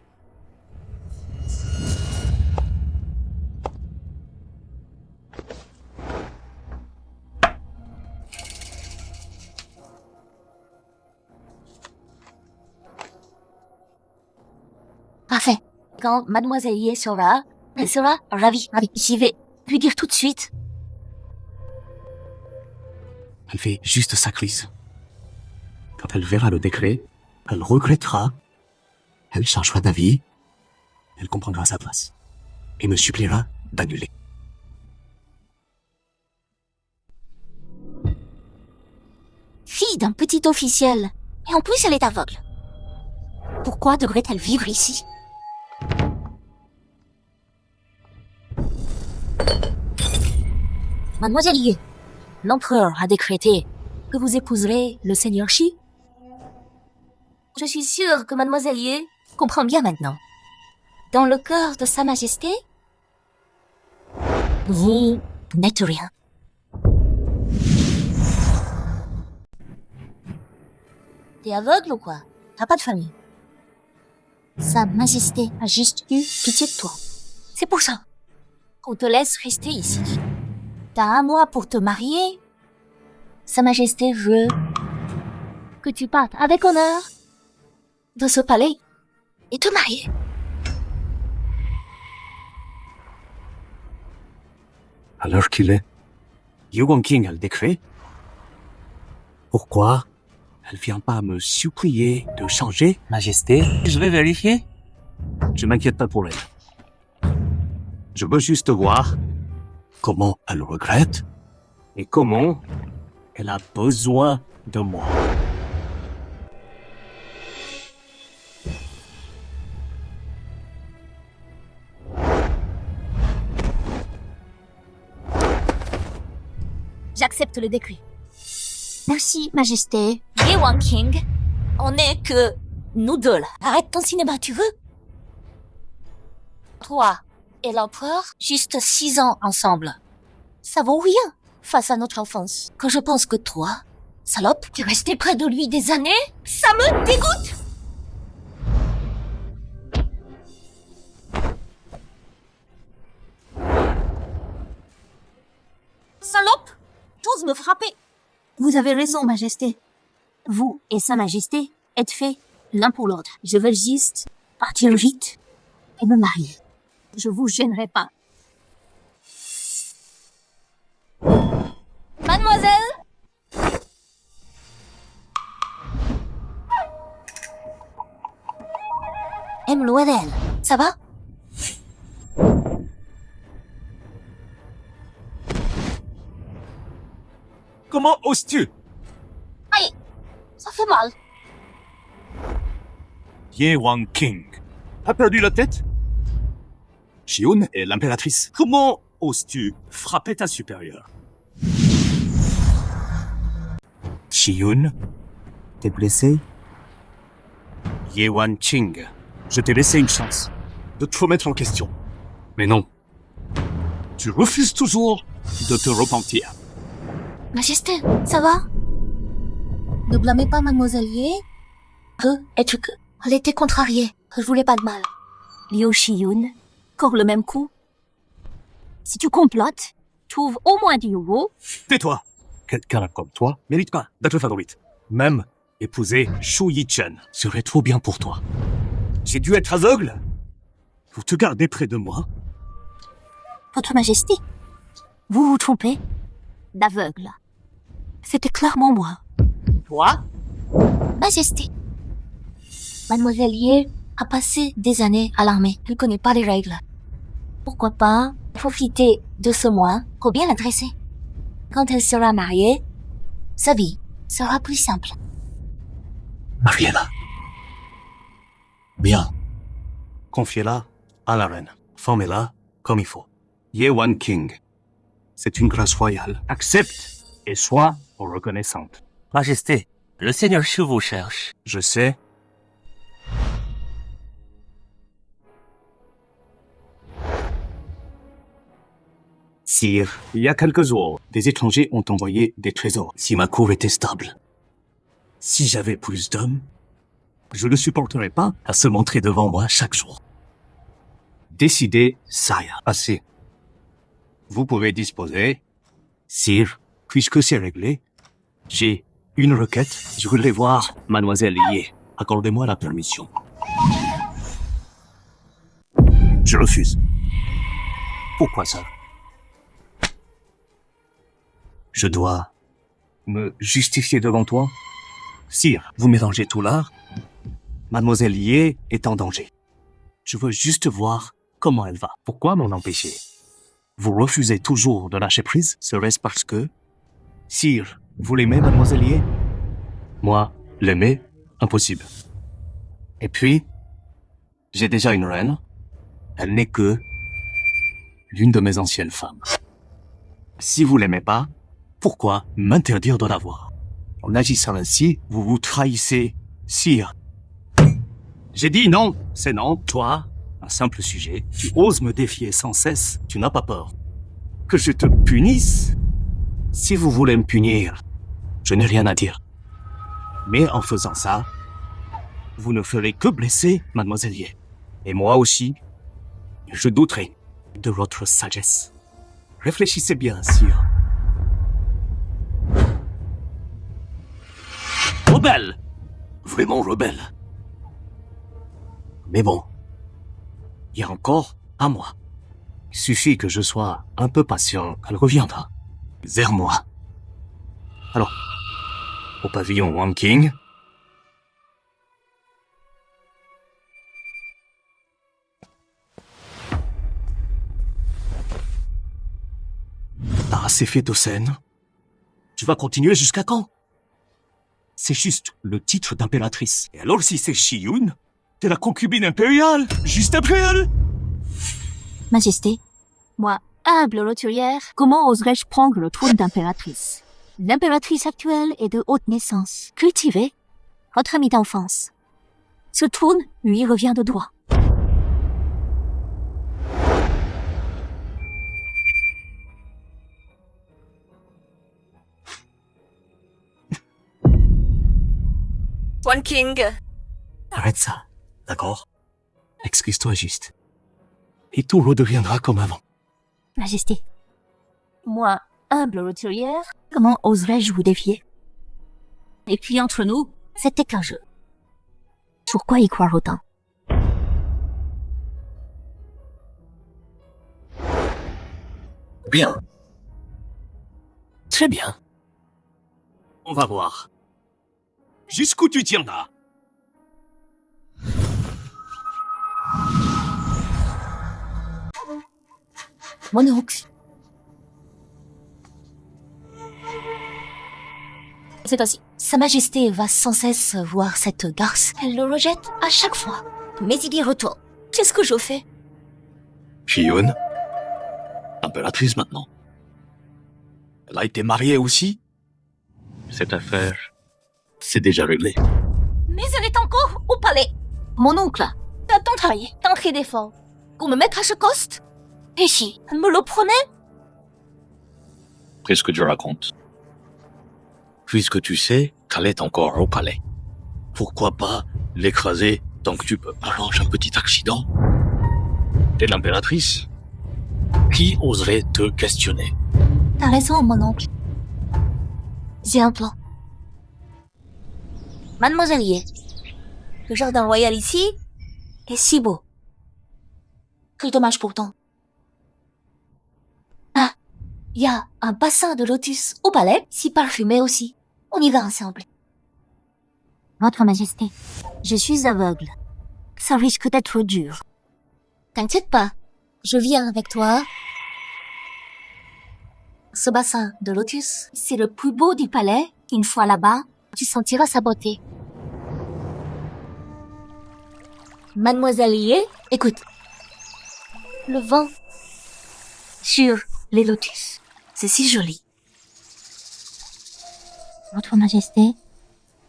Speaker 1: Parfait. Quand mademoiselle Ye sera, elle sera ravie. J'y vais lui dire tout de suite.
Speaker 2: Elle fait juste sa crise. Quand elle verra le décret, elle regrettera. Elle changera d'avis. Elle comprendra sa place. Et me suppliera d'annuler.
Speaker 1: Fille d'un petit officiel. Et en plus, elle est aveugle. Pourquoi devrait-elle vivre ici? Mademoiselle Ye, l'empereur a décrété que vous épouserez le seigneur Shi. Je suis sûre que mademoiselle Ye comprend bien maintenant. Dans le cœur de sa majesté, vous n'êtes rien. T'es aveugle ou quoi? T'as pas de famille. Sa majesté a juste eu pitié de toi. C'est pour ça qu'on te laisse rester ici. T'as un mois pour te marier. Sa majesté veut que tu partes avec honneur de ce palais et te marier.
Speaker 2: À l'heure qu'il est, Yu Guangqing a le décret. Pourquoi elle vient pas me supplier de changer, Majesté?
Speaker 4: Je vais vérifier.
Speaker 2: Je m'inquiète pas pour elle. Je veux juste voir comment elle regrette et comment elle a besoin de moi.
Speaker 1: J'accepte le décret. Merci, Majesté. Ye Guangqing, on n'est que nous deux là. Arrête ton cinéma, tu veux? Toi et l'empereur, juste 6 ans ensemble. Ça vaut rien face à notre enfance. Quand je pense que toi, salope, tu es resté près de lui des années, ça me dégoûte! Salope! T'oses me frapper! Vous avez raison, Majesté. Vous et Sa Majesté êtes faits l'un pour l'autre. Je veux juste partir vite et me marier. Je vous gênerai pas. Mademoiselle? Mademoiselle, ça va?
Speaker 2: Comment oses-tu?
Speaker 1: Aïe, ça fait mal.
Speaker 2: Ye Wang King. A perdu la tête? Xiun est l'impératrice. Comment oses-tu frapper ta supérieure? Xiun, t'es blessé? Ye Wan Qing, je t'ai laissé une chance de te remettre en question. Mais non. Tu refuses toujours de te repentir.
Speaker 1: Majesté, ça va? Ne blâmez pas Mademoiselle Ye. Est-ce que elle était contrariée? Je voulais pas de mal. Liu Shiyun, encore le même coup. Si tu complotes, trouve au moins du nouveau.
Speaker 2: Tais-toi. Quelqu'un comme toi mérite pas d'être favorite. Même épouser Shu Yichen serait trop bien pour toi. J'ai dû être aveugle pour te garder près de moi.
Speaker 1: Votre Majesté, vous vous trompez d'aveugle. C'était clairement moi.
Speaker 4: Toi?
Speaker 1: Majesté. Mademoiselle Ye a passé des années à l'armée. Elle connaît pas les règles. Pourquoi pas profiter de ce mois pour bien la dresser? Quand elle sera mariée, sa vie sera plus simple.
Speaker 6: Mariez-la. Bien.
Speaker 2: Confiez-la à la reine. Formez-la comme il faut. Ye Wan King, c'est une grâce royale. Accepte et sois reconnaissante.
Speaker 4: Majesté, le seigneur Shu vous cherche.
Speaker 2: Je sais. Sire, il y a quelques jours, des étrangers ont envoyé des trésors. Si ma cour était stable, si j'avais plus d'hommes, je ne supporterais pas à se montrer devant moi chaque jour. Décidez, sire. Assez. Vous pouvez disposer. Sire, puisque c'est réglé, j'ai une requête. Je voudrais voir Mademoiselle Ye. Accordez-moi la permission. Je refuse. Pourquoi ça? Je dois me justifier devant toi? Sire, vous mélangez tout là. Mademoiselle Ye est en danger. Je veux juste voir comment elle va. Pourquoi m'en empêcher? Vous refusez toujours de lâcher prise? Serait-ce parce que... Sire, vous l'aimez, Mademoiselle Ye? Moi, l'aimer? Impossible. Et puis, j'ai déjà une reine. Elle n'est que l'une de mes anciennes femmes. Si vous l'aimez pas, pourquoi m'interdire de la voir? En agissant ainsi, vous vous trahissez, sire. J'ai dit non, c'est non. Toi, un simple sujet, tu oses me défier sans cesse, tu n'as pas peur. Que je te punisse? Si vous voulez me punir, je n'ai rien à dire. Mais en faisant ça, vous ne ferez que blesser Mademoiselle Ye. Et moi aussi, je douterai de votre sagesse. Réfléchissez bien, sire. Rebelle! Vraiment rebelle. Mais bon, il y a encore un mois. Il suffit que je sois un peu patient, qu'elle reviendra vers moi. Alors, au pavillon Wang King. T'as assez fait de scène. Tu vas continuer jusqu'à quand? C'est juste le titre d'impératrice. Et alors si c'est Shiyun, t'es la concubine impériale, juste après elle.
Speaker 1: Majesté, moi, humble roturière, comment oserais-je prendre le trône d'impératrice? L'impératrice actuelle est de haute naissance, cultivée, votre amie d'enfance. Ce trône lui revient de droit.
Speaker 7: One King.
Speaker 2: Arrête ça, d'accord? Excuse-toi juste. Et tout redeviendra comme avant.
Speaker 1: Majesté, moi, humble roturière, comment oserais-je vous défier? Et puis entre nous, c'était qu'un jeu. Pourquoi y croire autant?
Speaker 3: Bien.
Speaker 4: Très bien. On va voir.
Speaker 2: Jusqu'où tu tiens là?
Speaker 1: Mon oncle. C'est ainsi. Sa Majesté va sans cesse voir cette garce. Elle le rejette à chaque fois. Mais il y retourne. Qu'est-ce que je fais?
Speaker 3: Shiyun, impératrice maintenant. Elle a été mariée aussi. Cette affaire, c'est déjà réglé.
Speaker 1: Mais elle est encore au palais. Mon oncle, t'as tant travaillé, tant fait d'efforts. Pour me mettre à ce poste? Et si, elle me le promet?
Speaker 3: Qu'est-ce que tu racontes? Puisque tu sais qu'elle est encore au palais, pourquoi pas l'écraser tant que tu peux arranger un petit accident? T'es l'impératrice. Qui oserait te questionner?
Speaker 1: T'as raison, mon oncle. J'ai un plan. Mademoiselle Ye, le jardin royal ici est si beau. Quel dommage pourtant. Ah, il y a un bassin de lotus au palais, si parfumé aussi. On y va ensemble. Votre Majesté, je suis aveugle. Ça risque d'être dur. T'inquiète pas, je viens avec toi. Ce bassin de lotus, c'est le plus beau du palais. Une fois là-bas, tu sentiras sa beauté. Mademoiselle Ye, écoute. Le vent sur les lotus, c'est si joli. Votre Majesté,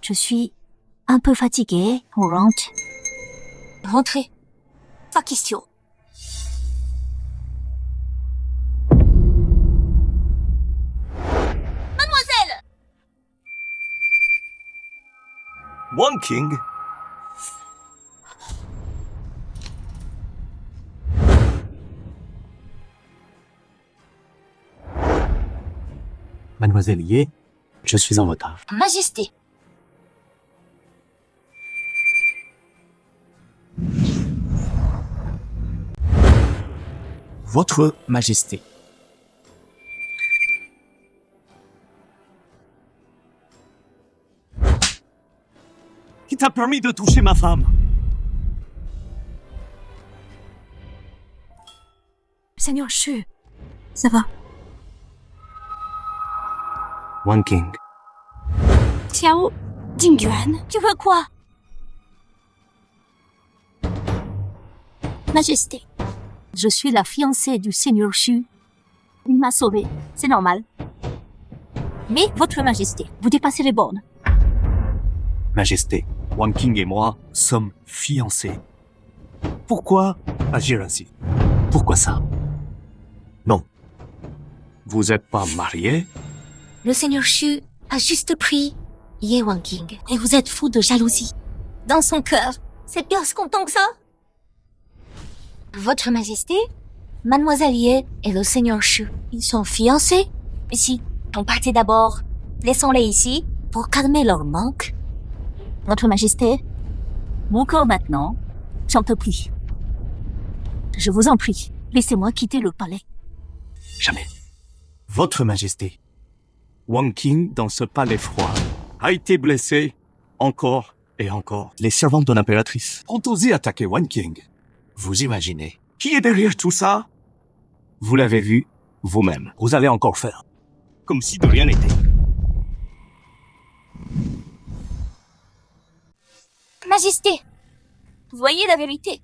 Speaker 1: je suis un peu fatiguée. On rentre. Rentrez. Pas question.
Speaker 2: One King?
Speaker 6: Mademoiselle Ye, je suis en retard.
Speaker 1: Majesté.
Speaker 6: Votre Majesté.
Speaker 2: Qui t'a permis de toucher ma femme?
Speaker 1: Seigneur Shu, ça va.
Speaker 2: One King.
Speaker 1: Xiao Jingyuan, tu veux quoi? Majesté, je suis la fiancée du Seigneur Shu. Il m'a sauvée, c'est normal. Mais, Votre Majesté, vous dépassez les bornes.
Speaker 2: Majesté, One King et moi sommes fiancés. Pourquoi agir ainsi? Pourquoi ça? Non. Vous n'êtes pas mariés?
Speaker 1: Le Seigneur Shu a juste pris Ye Wan King. Et vous êtes fou de jalousie. Dans son cœur, c'est bien ce content que ça? Votre Majesté, Mademoiselle Ye et le Seigneur Shu, ils sont fiancés? Ici, on partait d'abord. Laissons-les ici pour calmer leur manque. Votre Majesté, mon corps maintenant, j'en peux plus. Je vous en prie, laissez-moi quitter le palais.
Speaker 2: Jamais. Votre Majesté, One King, dans ce palais froid, a été blessé encore et encore. Les servantes de l'impératrice ont osé attaquer One King. Vous imaginez qui est derrière tout ça? Vous l'avez vu vous-même. Vous allez encore faire comme si de rien n'était.
Speaker 1: Majesté, vous voyez la vérité.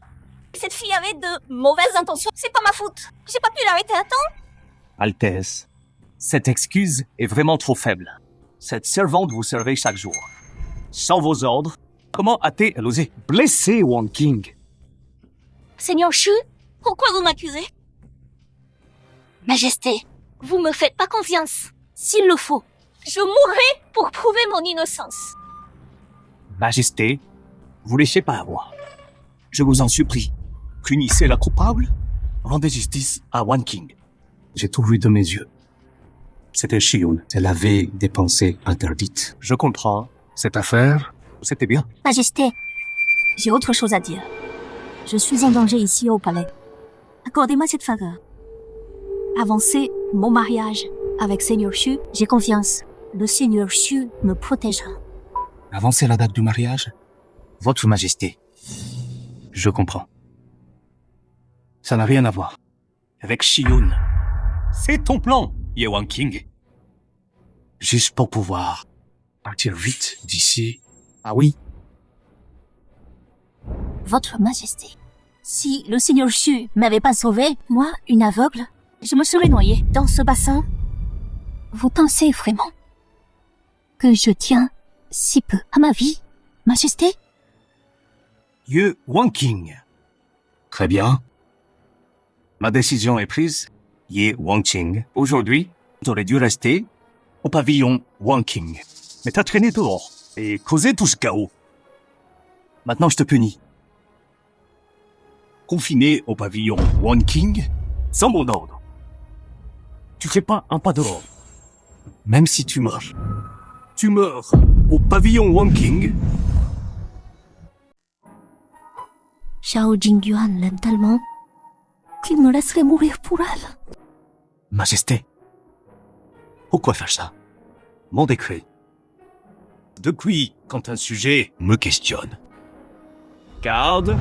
Speaker 1: Cette fille avait de mauvaises intentions. C'est pas ma faute. J'ai pas pu l'arrêter à temps.
Speaker 2: Altesse, cette excuse est vraiment trop faible. Cette servante vous servait chaque jour. Sans vos ordres, comment a-t-elle osé blesser One King?
Speaker 1: Seigneur Shu, pourquoi vous m'accusez? Majesté, vous me faites pas confiance. S'il le faut, je mourrai pour prouver mon innocence.
Speaker 2: Majesté, vous laissez pas avoir. Je vous en supplie, punissez la coupable, rendez justice à One King. J'ai tout vu de mes yeux. C'était Shiyun. Elle avait des pensées interdites. Je comprends. Cette affaire, c'était bien.
Speaker 1: Majesté, j'ai autre chose à dire. Je suis en danger ici au palais. Accordez-moi cette faveur. avancer mon mariage avec Seigneur Xu. J'ai confiance. Le Seigneur Xu me protégera.
Speaker 6: Avancez la date du mariage?
Speaker 2: Votre Majesté, je comprends. Ça n'a rien à voir avec Shiyun.
Speaker 5: C'est ton plan, Ye Wang King.
Speaker 2: Juste pour pouvoir partir vite d'ici.
Speaker 6: Ah oui?
Speaker 1: Votre Majesté, si le Seigneur Xu m'avait pas sauvé, moi, une aveugle, je me serais noyée dans ce bassin. Vous pensez vraiment que je tiens si peu à ma vie, Majesté?
Speaker 2: Ye Wang King. Très bien. Ma décision est prise. Ye Wang Qing. Aujourd'hui, tu aurais dû rester au pavillon Wang King. Mais t'as traîné dehors et causé tout ce chaos. Maintenant, je te punis. Confiné au pavillon Wang King, sans mon ordre. Tu fais pas un pas dehors. Même si tu meurs. Tu meurs au pavillon Wang King.
Speaker 1: Xiao Jingyuan l'aime tellement qu'il me laisserait mourir pour elle.
Speaker 2: Majesté, pourquoi faire ça? Mon décret. Depuis quand un sujet me questionne. Garde.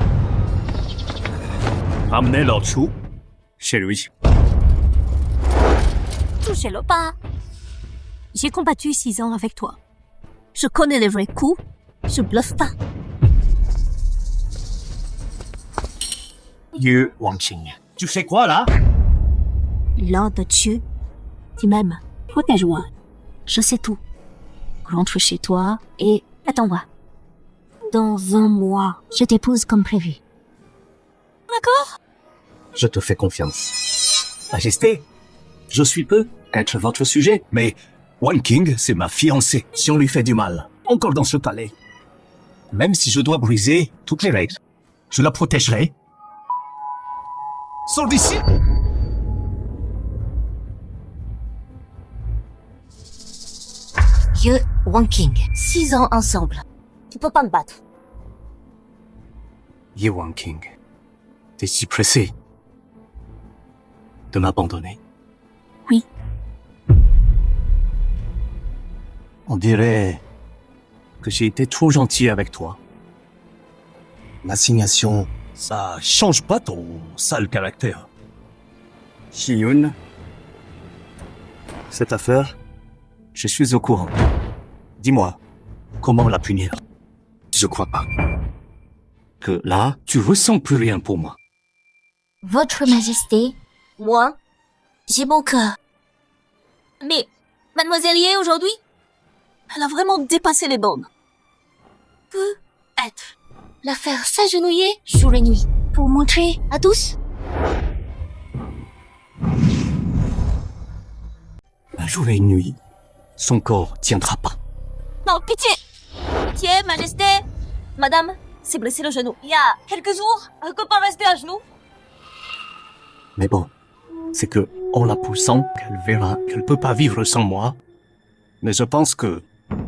Speaker 2: Ramenez Lord Shu chez lui.
Speaker 1: Touchez-le pas. J'ai combattu 6 ans avec toi. Je connais les vrais coups. Je bluffe pas.
Speaker 2: Ye Wang Qing. Tu fais quoi là?
Speaker 1: Lord Chu, tu m'aimes. Protège-moi. Je sais tout. Rentre chez toi et attends-moi. Dans 1 mois, je t'épouse comme prévu. D'accord?
Speaker 2: Je te fais confiance. Majesté, je suis peu être votre sujet, mais Wang King, c'est ma fiancée. Si on lui fait du mal, encore dans ce palais, même si je dois briser toutes les règles, je la protégerai. Sors d'ici!
Speaker 1: Ye Wang King, 6 ans ensemble. Tu peux pas me battre.
Speaker 2: Ye Wang King, t'es si pressé de m'abandonner.
Speaker 1: Oui.
Speaker 2: On dirait que j'ai été trop gentil avec toi. L'assignation, ça change pas ton sale caractère. Shiyun, cette affaire, je suis au courant. Dis-moi, comment la punir? Je crois pas. Que là, tu ressens plus rien pour moi.
Speaker 1: Votre Majesté, moi, j'ai mon cœur. Mais, Mademoiselle Ye, aujourd'hui, elle a vraiment dépassé les bornes. Peut-être la faire s'agenouiller jour et nuit pour montrer à tous.
Speaker 2: Un jour et une nuit, son corps tiendra pas.
Speaker 1: Non, pitié! Pitié, Majesté! Madame s'est blessé le genou. Il y a quelques jours, elle peut pas rester à genoux.
Speaker 2: Mais bon, c'est que, en la poussant, qu'elle verra qu'elle peut pas vivre sans moi. Mais je pense que,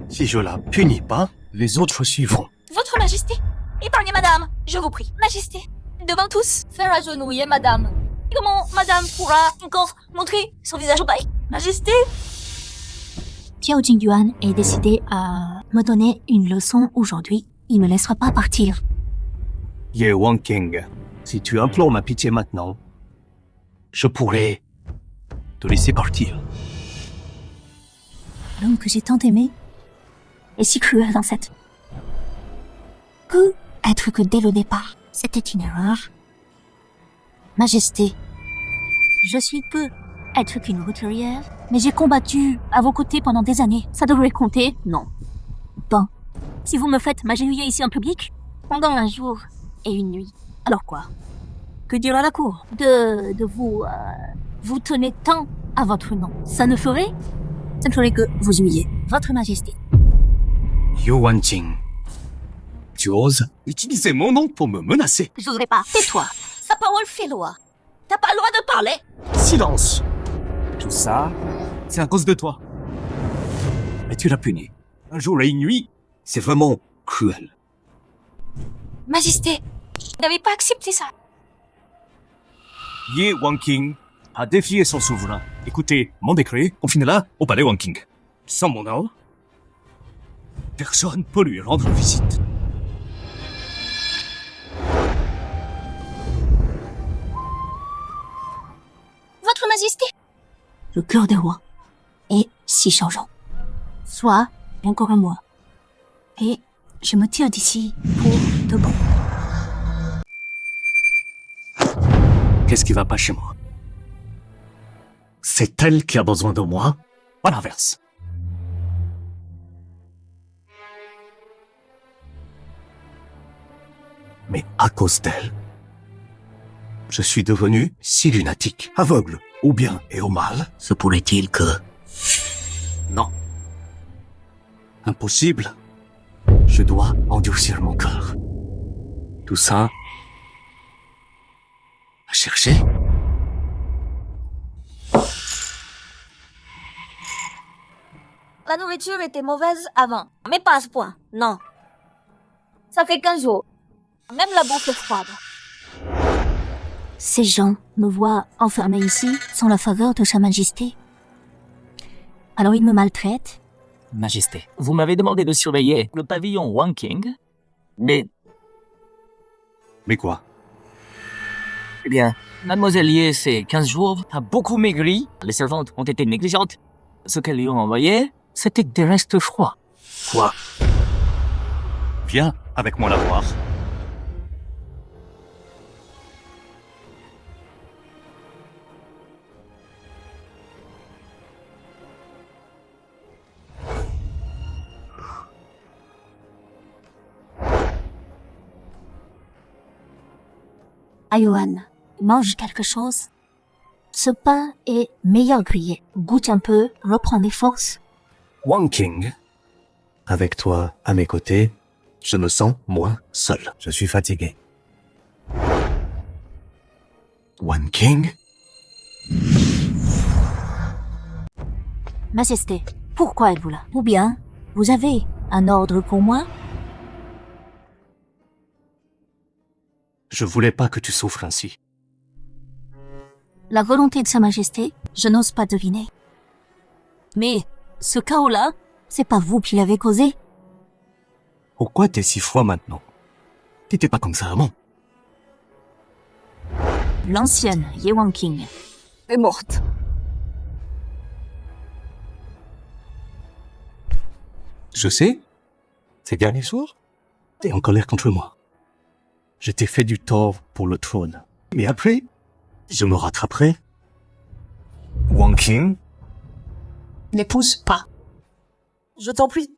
Speaker 2: si je la punis pas, les autres suivront.
Speaker 1: Votre Majesté, épargnez Madame, je vous prie. Majesté, devant tous, faire agenouiller Madame. Comment Madame pourra encore montrer son visage au bail? Majesté? Xiao Jingyuan est décidé à me donner une leçon aujourd'hui. Il me laissera pas partir.
Speaker 2: Ye Wang King, si tu implores ma pitié maintenant, je pourrais te laisser partir.
Speaker 1: L'homme que j'ai tant aimé est si cruel dans cette... Peut-être que dès le départ, c'était une erreur. Majesté, je suis peu être qu'une roturière, mais j'ai combattu à vos côtés pendant des années. Ça devrait compter? Non. Bon, si vous me faites m'agenouiller ici en public, pendant 1 jour et une nuit, alors quoi? Que dire à la cour? De vous... vous tenez tant à votre nom. Ça ne ferait que vous humilier. Votre Majesté.
Speaker 2: Ye Wang Qing, tu oses utiliser mon nom pour me menacer?
Speaker 1: Je voudrais pas. Tais-toi. Sa parole fait loi. T'as pas le droit de parler.
Speaker 2: Silence! Tout ça, c'est à cause de toi. Mais tu l'as puni. 1 jour et une nuit, c'est vraiment cruel.
Speaker 1: Majesté, je n'avais pas accepté ça.
Speaker 2: Ye Wang King, à défier son souverain. Écoutez, mon décret, confinez-la au palais Wang King. Sans mon ordre, personne ne peut lui rendre visite.
Speaker 1: Votre Majesté, le cœur des rois est si changeant. Soit encore un mois. Et je me tire d'ici pour de bon.
Speaker 2: Qu'est-ce qui va pas chez moi? C'est elle qui a besoin de moi, pas l'inverse. Mais à cause d'elle, je suis devenu si lunatique, aveugle, au bien et au mal.
Speaker 3: Se pourrait-il que...
Speaker 2: Non. Impossible. Je dois endurcir mon cœur. Tout ça... à chercher.
Speaker 1: La nourriture était mauvaise avant, mais pas à ce point, non. Ça fait 15 jours. Même la bouffe est froide. Ces gens me voient enfermé ici, sans la faveur de Sa Majesté. Alors ils me maltraitent.
Speaker 4: Majesté, vous m'avez demandé de surveiller le pavillon Wang King, mais,
Speaker 2: Mais quoi?
Speaker 4: eh bien, Mademoiselle Ye, ces 15 jours, a beaucoup maigri. Les servantes ont été négligentes. Ce qu'elles lui ont envoyé, c'était des restes froids.
Speaker 2: Quoi? Viens avec moi la voir.
Speaker 1: Ayoan, mange quelque chose. Ce pain est meilleur grillé. Goûte un peu, reprends des forces.
Speaker 2: Wang King. Avec toi à mes côtés, je me sens moins seul. Je suis fatigué. Wang King?
Speaker 1: Majesté, pourquoi êtes-vous là? Ou bien, vous avez un ordre pour moi?
Speaker 2: Je voulais pas que tu souffres ainsi.
Speaker 1: La volonté de Sa Majesté, je n'ose pas deviner. Mais ce chaos-là, c'est pas vous qui l'avez causé.
Speaker 2: Pourquoi t'es si froid maintenant? T'étais pas comme ça avant.
Speaker 1: L'ancienne Ye Wang King est morte.
Speaker 2: Je sais. Ces derniers jours, t'es en colère contre moi. Je t'ai fait du tort pour le trône. Mais après, je me rattraperai. Wang King?
Speaker 7: N'épouse pas. Je t'en prie.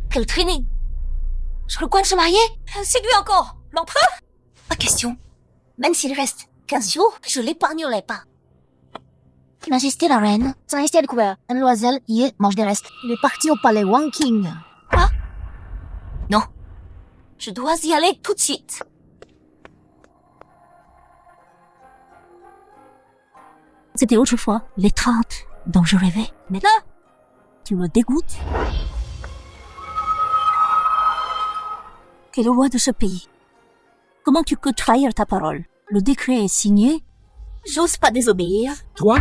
Speaker 1: Quelle traînée! Je le compte se marier? C'est lui encore! L'empereur? Pas question. Même s'il reste 15 jours, je l'épargnerai pas. Majesté la reine, Sa Majesté a découvert. Mademoiselle Ye mange des restes. Il est parti au palais Wang King. Quoi? Non. Je dois y aller tout de suite. C'était autrefois l'étreinte dont je rêvais. Maintenant, tu me dégoûtes. Tu es le roi de ce pays. Comment tu peux trahir ta parole? Le décret est signé. J'ose pas désobéir.
Speaker 6: Toi?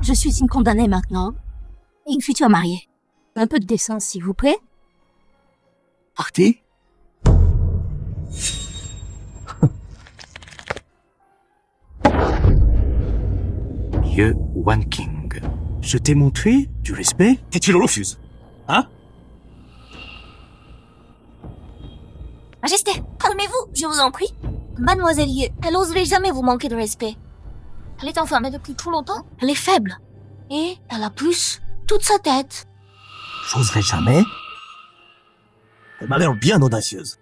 Speaker 1: Je suis une condamnée maintenant. Et une future mariée. Un peu de décence, s'il vous plaît.
Speaker 2: Partez? Ye Wang King. Je t'ai montré du respect et tu le refuses. Hein?
Speaker 1: Majesté, calmez-vous, je vous en prie. Mademoiselle Ye, elle oserait jamais vous manquer de respect. Elle est enfermée depuis trop longtemps. Elle est faible. Et elle a plus toute sa tête.
Speaker 2: J'oserais jamais. Elle m'a l'air bien audacieuse.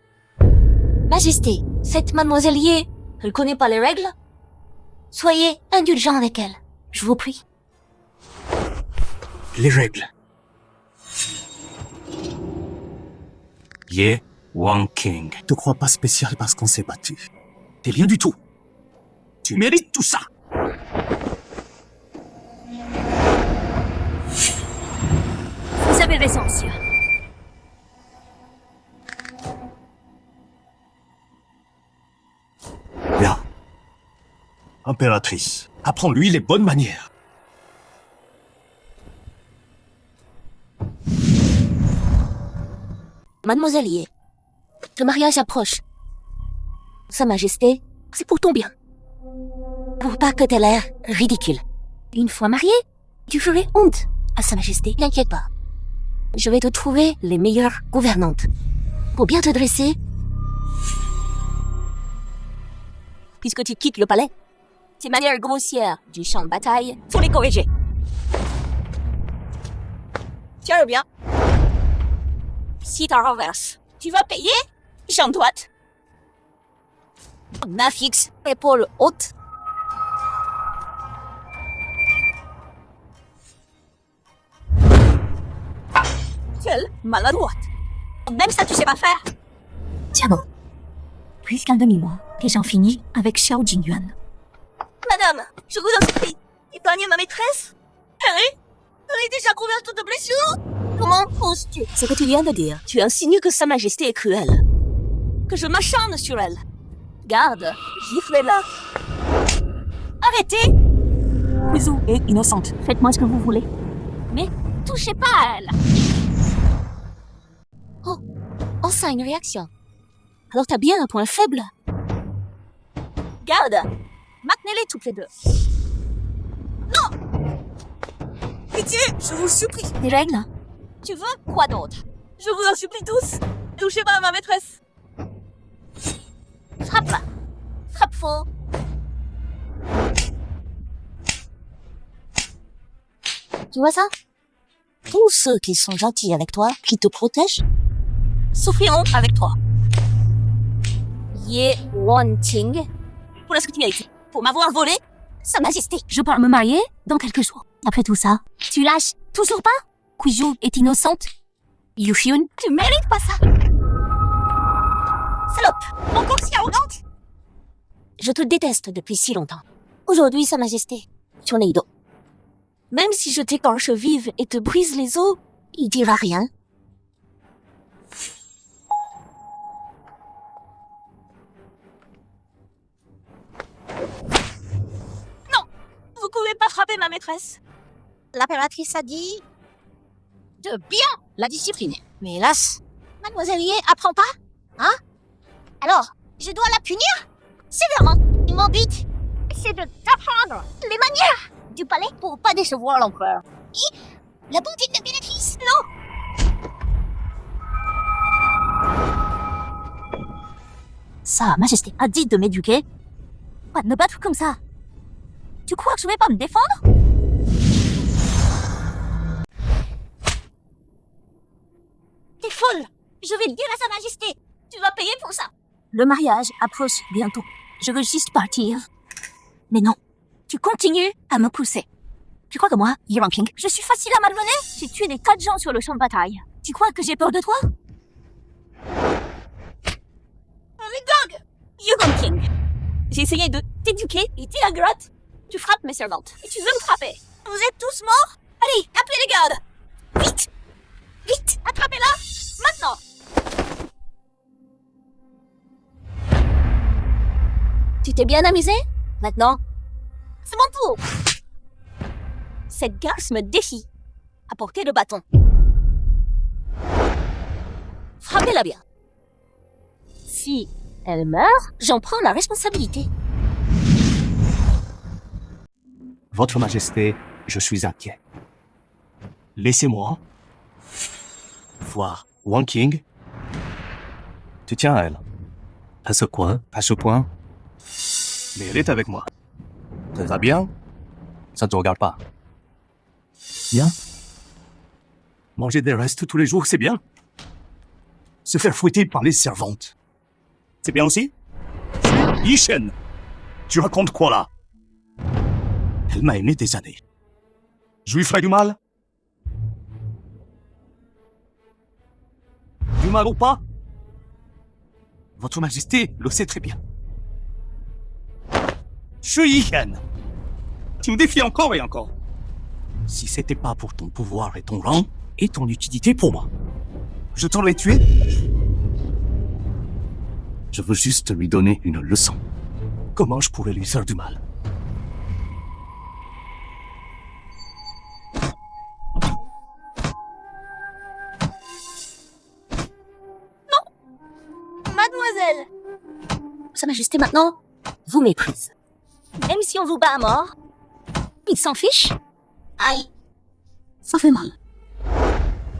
Speaker 1: Majesté, cette Mademoiselle Ye, elle connaît pas les règles? Soyez indulgent avec elle, je vous prie.
Speaker 2: Les règles. Ye Wang King. Te crois pas spécial parce qu'on s'est battu. T'es rien du tout. Tu mérites tout ça.
Speaker 1: Vous avez raison, monsieur.
Speaker 2: Bien. Impératrice, apprends-lui les bonnes manières.
Speaker 1: Mademoiselle Yi, le mariage approche. Sa Majesté, c'est pour ton bien. Pour pas que t'aies l'air ridicule. Une fois mariée, tu ferais honte à Sa Majesté. N'inquiète pas. Je vais te trouver les meilleures gouvernantes. Pour bien te dresser. Puisque tu quittes le palais, tes manières grossières du champ de bataille, faut les corriger. Tiens bien. Si t'en renverses, tu vas payer, jambe droite. Main fixe, épaule haute. Quelle maladroite. Même ça, tu sais pas faire. Tiens bon. Puisqu'un demi-mois que j'en finis avec Xiao Jingyuan. Madame, je vous en supplie, épargnez ma maîtresse. Elle est déjà couverte de blessures. Comment oses-tu? Ce que tu viens de dire, tu insinues que Sa Majesté est cruelle. Que je m'acharne sur elle. Garde, giflez-la. Arrêtez. Kuzu est innocente. Faites-moi ce que vous voulez. Mais touchez pas à elle. Oh, enfin une réaction. Alors t'as bien un point faible. Garde, maintenez-les toutes les deux. Non! Pitié, je vous supplie. Des règles? Tu veux quoi d'autre? Je vous en supplie tous. Touchez pas à ma maîtresse. Frappe-la. Frappe fort. Tu vois ça? Tous ceux qui sont gentils avec toi, qui te protègent, souffriront avec toi. Ye Wanting, pour ce que tu mérites, pour m'avoir volé Sa Majesté. Je pars me marier dans quelques jours. Après tout ça, tu lâches toujours pas? Kuiju est innocente. Yuxiun, tu mérites pas ça. Salope, encore si arrogante. Je te déteste depuis si longtemps. Aujourd'hui, Sa Majesté, tu en es dos. Même si je t'écorche vive et te brise les os, il dira rien. Non, vous pouvez pas frapper ma maîtresse. L'impératrice a dit de bien la discipliner. Mais hélas, Mademoiselle Yi apprend pas, hein? Alors, je dois la punir sévèrement. Mon but, c'est de t'apprendre les manières du palais pour pas décevoir l'empereur. Et la bonté de l'impératrice, non? Sa Majesté a dit de m'éduquer. Pas de me battre comme ça. Tu crois que je vais pas me défendre? T'es folle. Je vais le dire à Sa Majesté. Tu vas payer pour ça. Le mariage approche bientôt. Je veux juste partir. Mais non. Tu continues à me pousser. Tu crois que moi, Yi Ranking, je suis facile à malmener? J'ai tué des tas de gens sur le champ de bataille. Tu crois que j'ai peur de toi? Dog! Yi Ranking. J'ai essayé de t'éduquer et t'es ingrate. Tu frappes mes servantes. Et tu veux me frapper. Vous êtes tous morts? Allez, appelez les gardes. Vite! Vite! Attrapez-la! Maintenant! Tu t'es bien amusé? Maintenant, c'est mon tour. Cette garce me défie. Apportez le bâton. Frappez-la bien. Si elle meurt, j'en prends la responsabilité.
Speaker 2: Votre Majesté, je suis inquiet. Laissez-moi voir Wang King. Tu tiens à elle. À ce point, mais elle est avec moi. Ça va bien? Ça ne te regarde pas. Bien? Manger des restes tous les jours, c'est bien. Se faire fouetter par les servantes, c'est bien aussi? Yi Shen, tu racontes quoi là? Elle m'a aimé des années. Je lui ferai du mal? Du mal ou pas? Votre Majesté le sait très bien. Shui Chen.
Speaker 6: Tu me défies encore et encore.
Speaker 2: Si c'était pas pour ton pouvoir et ton rang, et ton utilité pour moi, je t'aurais tué. Je veux juste lui donner une leçon. Comment je pourrais lui faire du mal?
Speaker 1: Mademoiselle! Sa Majesté, maintenant, vous méprise. Même si on vous bat à mort, il s'en fiche. Aïe, ça fait mal.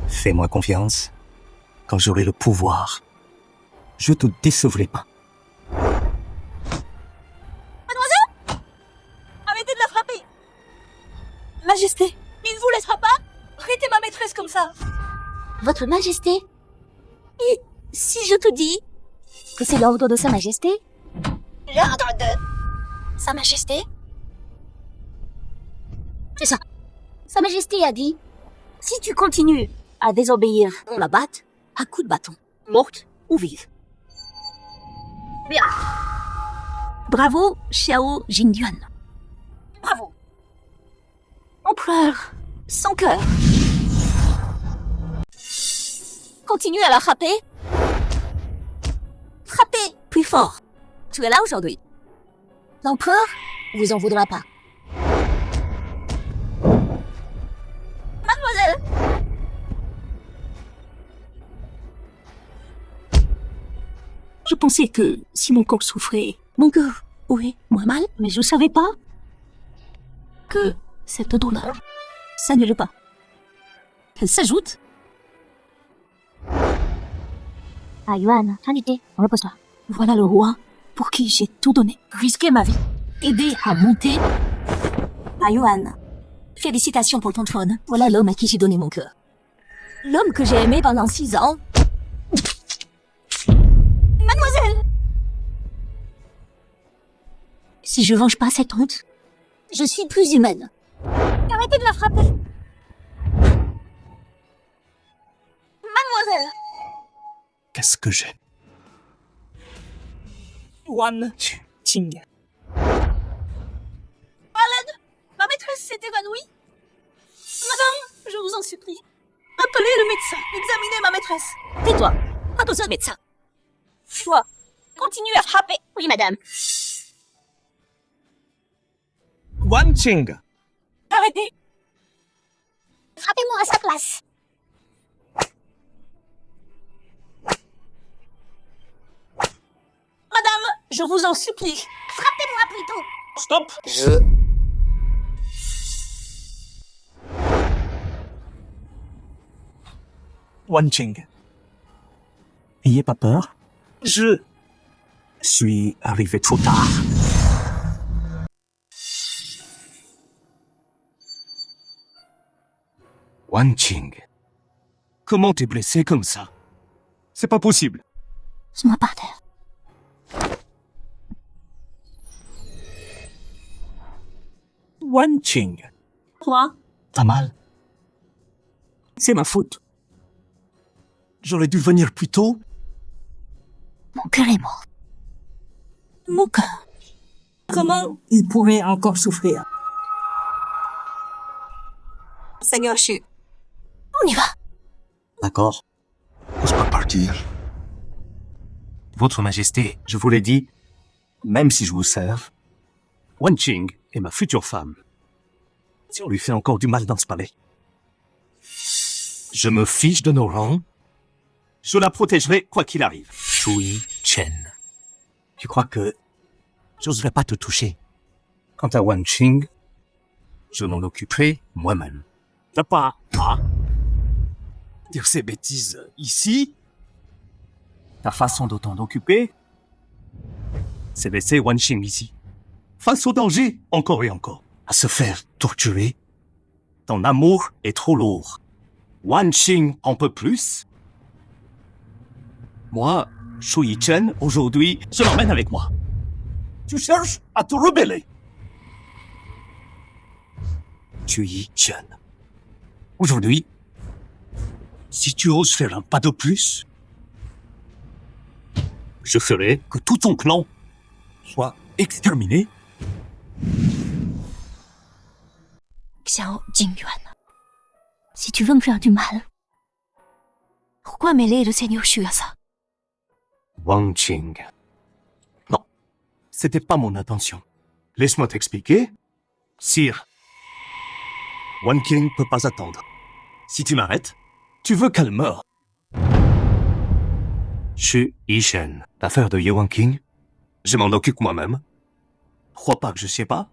Speaker 2: Fais-moi confiance. Quand j'aurai le pouvoir, je te décevrai pas.
Speaker 1: Arrêtez de la frapper! Majesté, il ne vous laissera pas? Arrêtez ma maîtresse comme ça! Votre Majesté? Et si je te dis que c'est l'ordre de Sa Majesté? L'ordre de Sa Majesté? C'est ça. Sa Majesté a dit, si tu continues à désobéir, on la batte à coups de bâton, morte ou vive. Bien. Bravo, Xiao Jingduan. Bravo. Empereur, sans cœur. Continue à la frapper. Frappez plus fort. Tu es là aujourd'hui. L'empereur vous en voudra pas. Mademoiselle. Je pensais que si mon corps souffrait, mon cœur aurait moins mal, mais je savais pas que cette douleur s'annule pas. Elle s'ajoute. Ah, Yuan, Hanité, repose-toi. Voilà le roi pour qui j'ai tout donné. Risquer ma vie. Aider à monter. Ah, Yuan, félicitations pour ton trône. Voilà l'homme à qui j'ai donné mon cœur. L'homme que j'ai aimé pendant 6 ans. Mademoiselle! Si je venge pas cette honte, je suis plus humaine. Arrêtez de la frapper. Mademoiselle!
Speaker 2: Qu'est-ce que j'ai?
Speaker 7: Wan Qing.
Speaker 1: Ma maîtresse s'est évanouie. Madame, je vous en supplie. Appelez le médecin. Examinez ma maîtresse. Tais-toi. Pas besoin de médecin. Toi, continue à frapper. Oui, madame.
Speaker 7: Wan Qing.
Speaker 1: Arrêtez. Frappez-moi à sa place. Madame, je vous en supplie. Frappez-moi plutôt.
Speaker 7: Stop. Wan Qing.
Speaker 2: Ayez pas peur. Je suis arrivé trop tard. Wan Qing, comment t'es blessé comme ça? C'est pas possible.
Speaker 1: Laisse-moi par terre.
Speaker 7: Wan Qing.
Speaker 1: Quoi?
Speaker 2: T'as mal?
Speaker 7: C'est ma faute.
Speaker 2: J'aurais dû venir plus tôt.
Speaker 1: Mon cœur est mort. Mon cœur.
Speaker 7: Comment il pourrait encore souffrir? Seigneur Shu.
Speaker 1: On y va.
Speaker 2: D'accord. N'ose pas partir. Votre Majesté, je vous l'ai dit, même si je vous sers, Wan Qing est ma future femme. Si on lui fait encore du mal dans ce palais, je me fiche de nos rangs. Je la protégerai quoi qu'il arrive. Shui Chen. Tu crois que j'oserais pas te toucher? Quant à Wan Qing, je m'en occuperai moi-même. T'as pas à dire ces bêtises ici. Ta façon de t'en occuper, c'est laisser Wan Qing ici, face au danger, encore et encore, à se faire torturer. Ton amour est trop lourd. Wan Qing en peut plus. Moi, Shui Chen, aujourd'hui, je l'emmène avec moi. Tu cherches à te rebeller. Shui Chen. Aujourd'hui, si tu oses faire un pas de plus, je ferai que tout ton clan soit exterminé
Speaker 1: Xiao Jingyuan. Si tu veux me faire du mal, pourquoi mêler le seigneur Xu à ça?
Speaker 2: Wang Qing. Non, c'était pas mon intention. Laisse-moi t'expliquer. Sire, Wang Qing peut pas attendre. Si tu m'arrêtes, tu veux qu'elle meure. Xu Yishen, l'affaire de Ye Wang Qing, je m'en occupe moi-même. Crois pas que je sais pas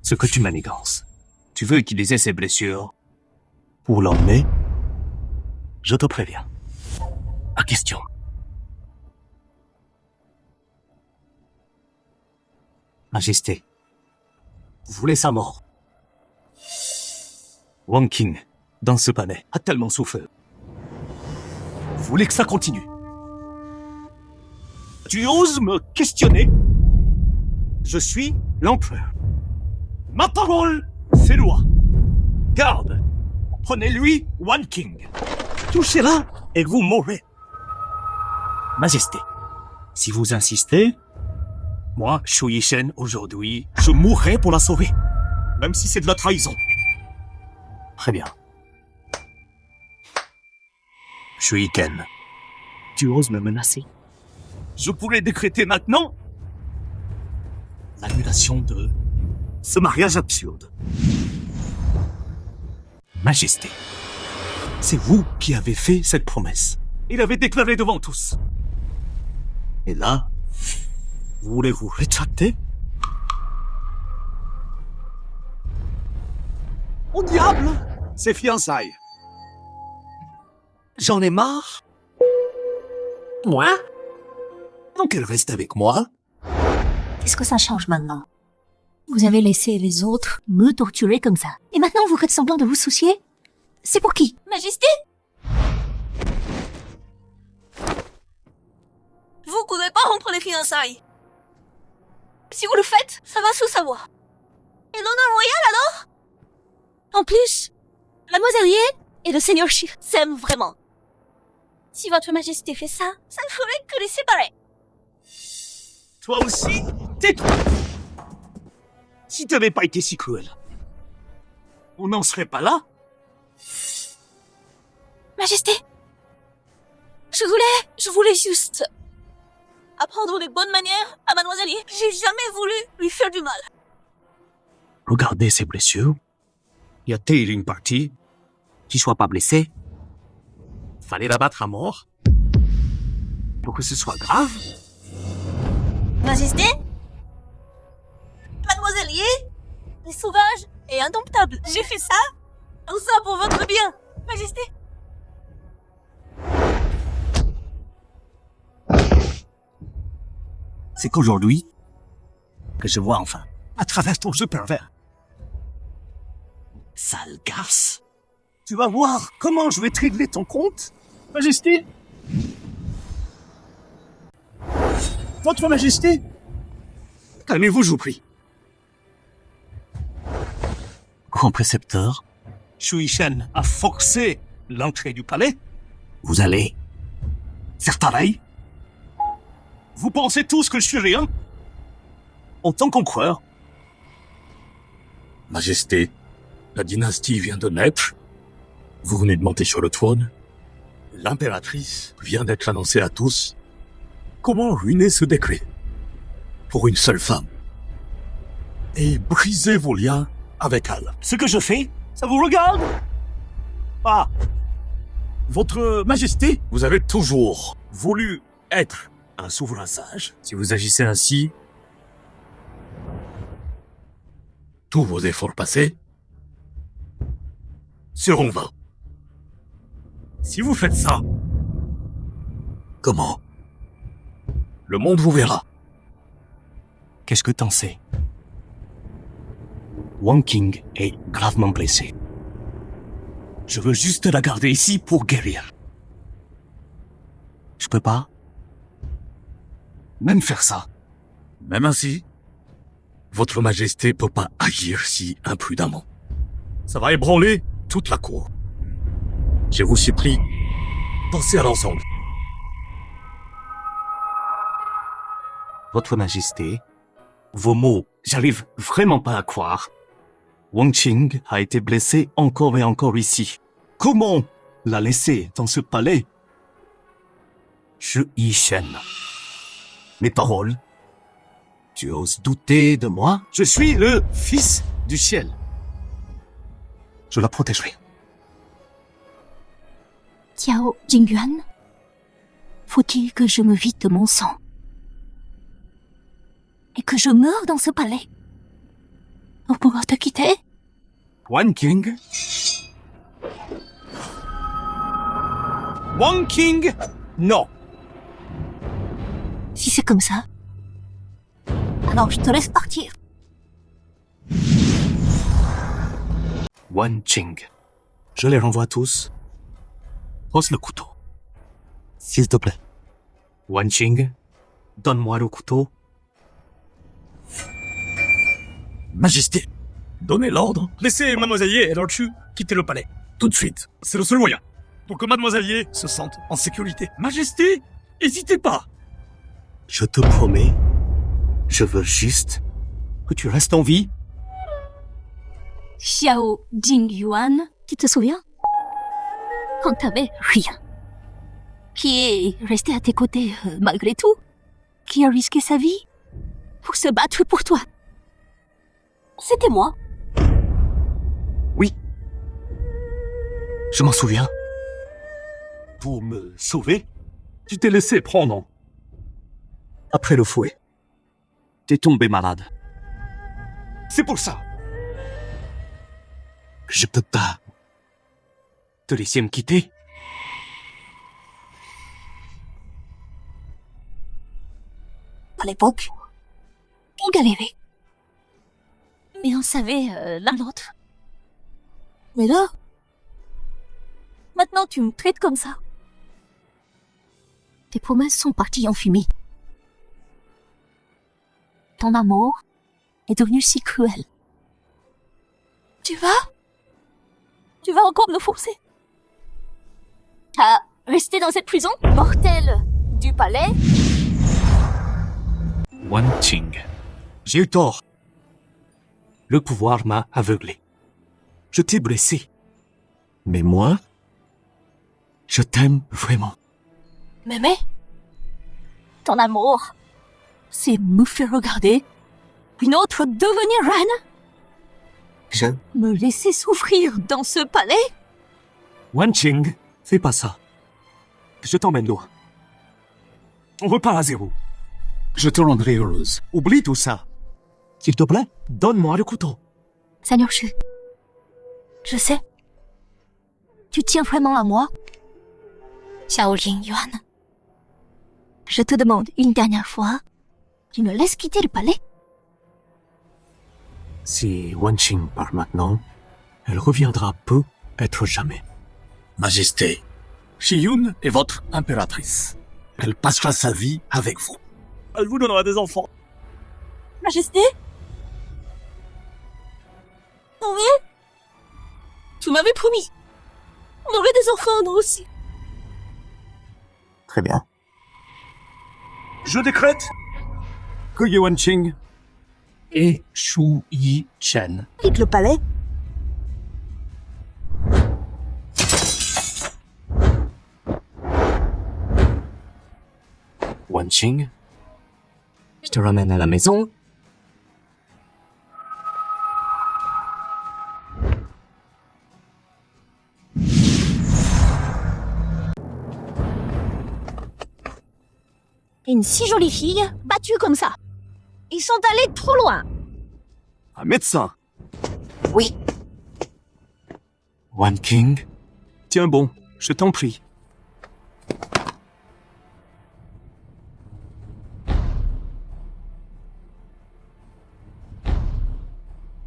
Speaker 2: ce que tu manigances. Tu veux utiliser ses blessures pour l'emmener? Je te préviens. À question. Majesté, vous voulez sa mort? Wang Qing, dans ce palais, a tellement souffert. Vous voulez que ça continue? Tu oses me questionner? Je suis l'empereur. Ma parole, c'est loi. Garde, prenez-lui Wang Qing. Touchez-la et vous mourrez. Majesté, si vous insistez, moi, Xu Yishen, aujourd'hui, je mourrai pour la sauver. Même si c'est de la trahison. Très bien. Xu Yiken, tu oses me menacer? Je pourrais décréter maintenant l'annulation de ce mariage absurde. Majesté, c'est vous qui avez fait cette promesse. Il avait déclaré devant tous. Et là, voulez-vous rétracter? Au diable, ces fiançailles. J'en ai marre. Moi? Donc elle reste avec moi.
Speaker 1: Qu'est-ce que ça change maintenant? Vous avez laissé les autres me torturer comme ça. Et maintenant vous faites semblant de vous soucier? C'est pour qui? Majesté?
Speaker 8: Vous pouvez pas rompre les fiançailles. Si vous le faites, ça va sous savoir. Et l'honneur royal alors? En plus, Mademoiselle Ye et le seigneur Xu s'aiment vraiment. Si votre majesté fait ça, ça ne ferait que les séparer.
Speaker 2: Toi aussi, tais-toi. Si tu n'avais pas été si cruel, on n'en serait pas là.
Speaker 8: Majesté, je voulais juste apprendre les bonnes manières à Mademoiselle Ye. J'ai jamais voulu lui faire du mal.
Speaker 2: Regardez ses blessures. Y a-t-il une partie qui soit pas blessée? Fallait la battre à mort pour que ce soit grave.
Speaker 8: Majesté, Mademoiselle Ye est sauvage et indomptable. J'ai fait ça, tout ça pour votre bien, Majesté.
Speaker 2: C'est qu'aujourd'hui que je vois enfin, à travers ton jeu pervers. Sale garce. Tu vas voir comment je vais te régler ton compte, Majesté. Votre Majesté. Calmez-vous, je vous prie. Grand précepteur, Xu Yishen a forcé l'entrée du palais. Vous allez faire pareil? Vous pensez tous que je suis rien? Autant qu'on croit.
Speaker 3: Majesté, la dynastie vient de naître. Vous venez de monter sur le trône. L'impératrice vient d'être annoncée à tous. Comment ruiner ce décret pour une seule femme et briser vos liens avec elle?
Speaker 2: Ce que je fais, ça vous regarde? Ah, Votre Majesté, vous avez toujours voulu être un souverain sage. Si vous agissez ainsi,
Speaker 3: Tous vos efforts passés seront vains.
Speaker 2: si vous faites ça,
Speaker 3: Comment? Le monde vous verra.
Speaker 2: qu'est-ce que t'en sais? Wang Qing est gravement blessé. Je veux juste la garder ici pour guérir. Je peux pas même faire ça.
Speaker 3: Même ainsi, votre majesté peut pas agir si imprudemment. Ça va ébranler toute la cour. Je vous supplie, pensez à l'ensemble.
Speaker 2: Votre Majesté, vos mots, j'arrive vraiment pas à croire. Wang Qing a été blessé encore et encore ici. Comment la laisser dans ce palais? Je Yishen. Mes paroles. Tu oses douter de moi? Je suis le fils du ciel. Je la protégerai.
Speaker 1: Xiao Jingyuan, faut-il que je me vide de mon sang et que je meure dans ce palais pour pouvoir te quitter?
Speaker 6: Wan King. Wang King, non.
Speaker 1: Si c'est comme ça, alors je te laisse partir.
Speaker 2: Wan Qing. Je les renvoie tous. Pose le couteau. S'il te plaît. Wan Qing, donne-moi le couteau.
Speaker 5: Majesté, donnez l'ordre.
Speaker 6: Laissez Mademoiselle Ye et Lord Shu quitter le palais.
Speaker 5: Tout de suite.
Speaker 6: C'est le seul moyen. Pour que Mademoiselle Ye se sente en sécurité. Majesté, n'hésitez pas.
Speaker 2: Je te promets, je veux juste que tu restes en vie.
Speaker 1: Xiao Jingyuan, tu te souviens? Quand t'avais rien. Qui est resté à tes côtés malgré tout? Qui a risqué sa vie pour se battre pour toi? C'était moi.
Speaker 2: Oui. Je m'en souviens. Pour me sauver, tu t'es laissé prendre. Après le fouet, t'es tombé malade. C'est pour ça. Je peux pas te laisser me quitter.
Speaker 1: À l'époque, on galérait. Mais on savait l'un l'autre. Mais là, maintenant tu me traites comme ça. Tes promesses sont parties en fumée. Ton amour est devenu si cruel. Tu vas encore me forcer à rester dans cette prison mortelle du palais?
Speaker 2: Wan Qing, j'ai eu tort. Le pouvoir m'a aveuglé. Je t'ai blessé. Mais moi, je t'aime vraiment.
Speaker 1: Mémé, ton amour, c'est me faire regarder une autre devenir reine?
Speaker 2: Je...
Speaker 1: Me laisser souffrir dans ce palais?
Speaker 2: Wan Qing, fais pas ça. Je t'emmène loin. On repart à zéro. Je te rendrai heureuse. Oublie tout ça. S'il te plaît, donne-moi le couteau.
Speaker 1: Seigneur Shu, je sais. Tu tiens vraiment à moi? Xiao Jingyuan, je te demande une dernière fois, tu me laisses quitter le palais?
Speaker 2: Si Wan Qing part maintenant, elle reviendra peu, être jamais.
Speaker 5: Majesté,
Speaker 6: Shiyun est votre impératrice.
Speaker 5: elle passera sa vie avec vous.
Speaker 6: Elle vous donnera des enfants.
Speaker 8: Majesté? Oui? Tu m'avais promis. On aurait des enfants, nous aussi.
Speaker 2: Très bien.
Speaker 6: Je décrète que Ye Wan Qing et Shu Yi-chen
Speaker 8: Quitte le palais.
Speaker 2: Wan Qing, je te ramène à la maison.
Speaker 1: Une si jolie fille, battue comme ça. Ils sont allés trop loin.
Speaker 2: Un médecin.
Speaker 1: Oui.
Speaker 2: Wan Qing, tiens bon, je t'en prie.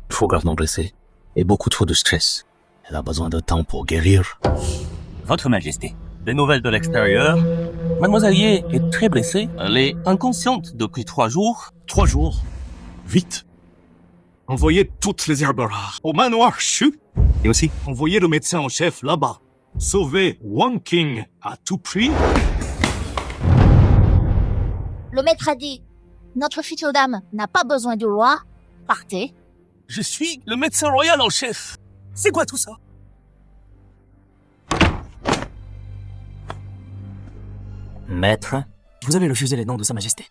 Speaker 3: Trop gravement blessée et beaucoup trop de stress. Elle a besoin de temps pour guérir.
Speaker 4: Votre Majesté, des nouvelles de l'extérieur? Mademoiselle Ye est très blessée. Elle est inconsciente depuis 3 jours.
Speaker 6: 3 jours. Vite. Envoyez toutes les herbes rares au manoir Shu.
Speaker 2: Et aussi,
Speaker 6: Envoyez le médecin en chef là-bas. Sauvez Wang King à tout prix.
Speaker 1: Le maître a dit, notre future dame n'a pas besoin du roi. Partez.
Speaker 4: Je suis le médecin royal en chef. C'est quoi tout ça?
Speaker 9: Maître, vous avez refusé les noms de Sa Majesté.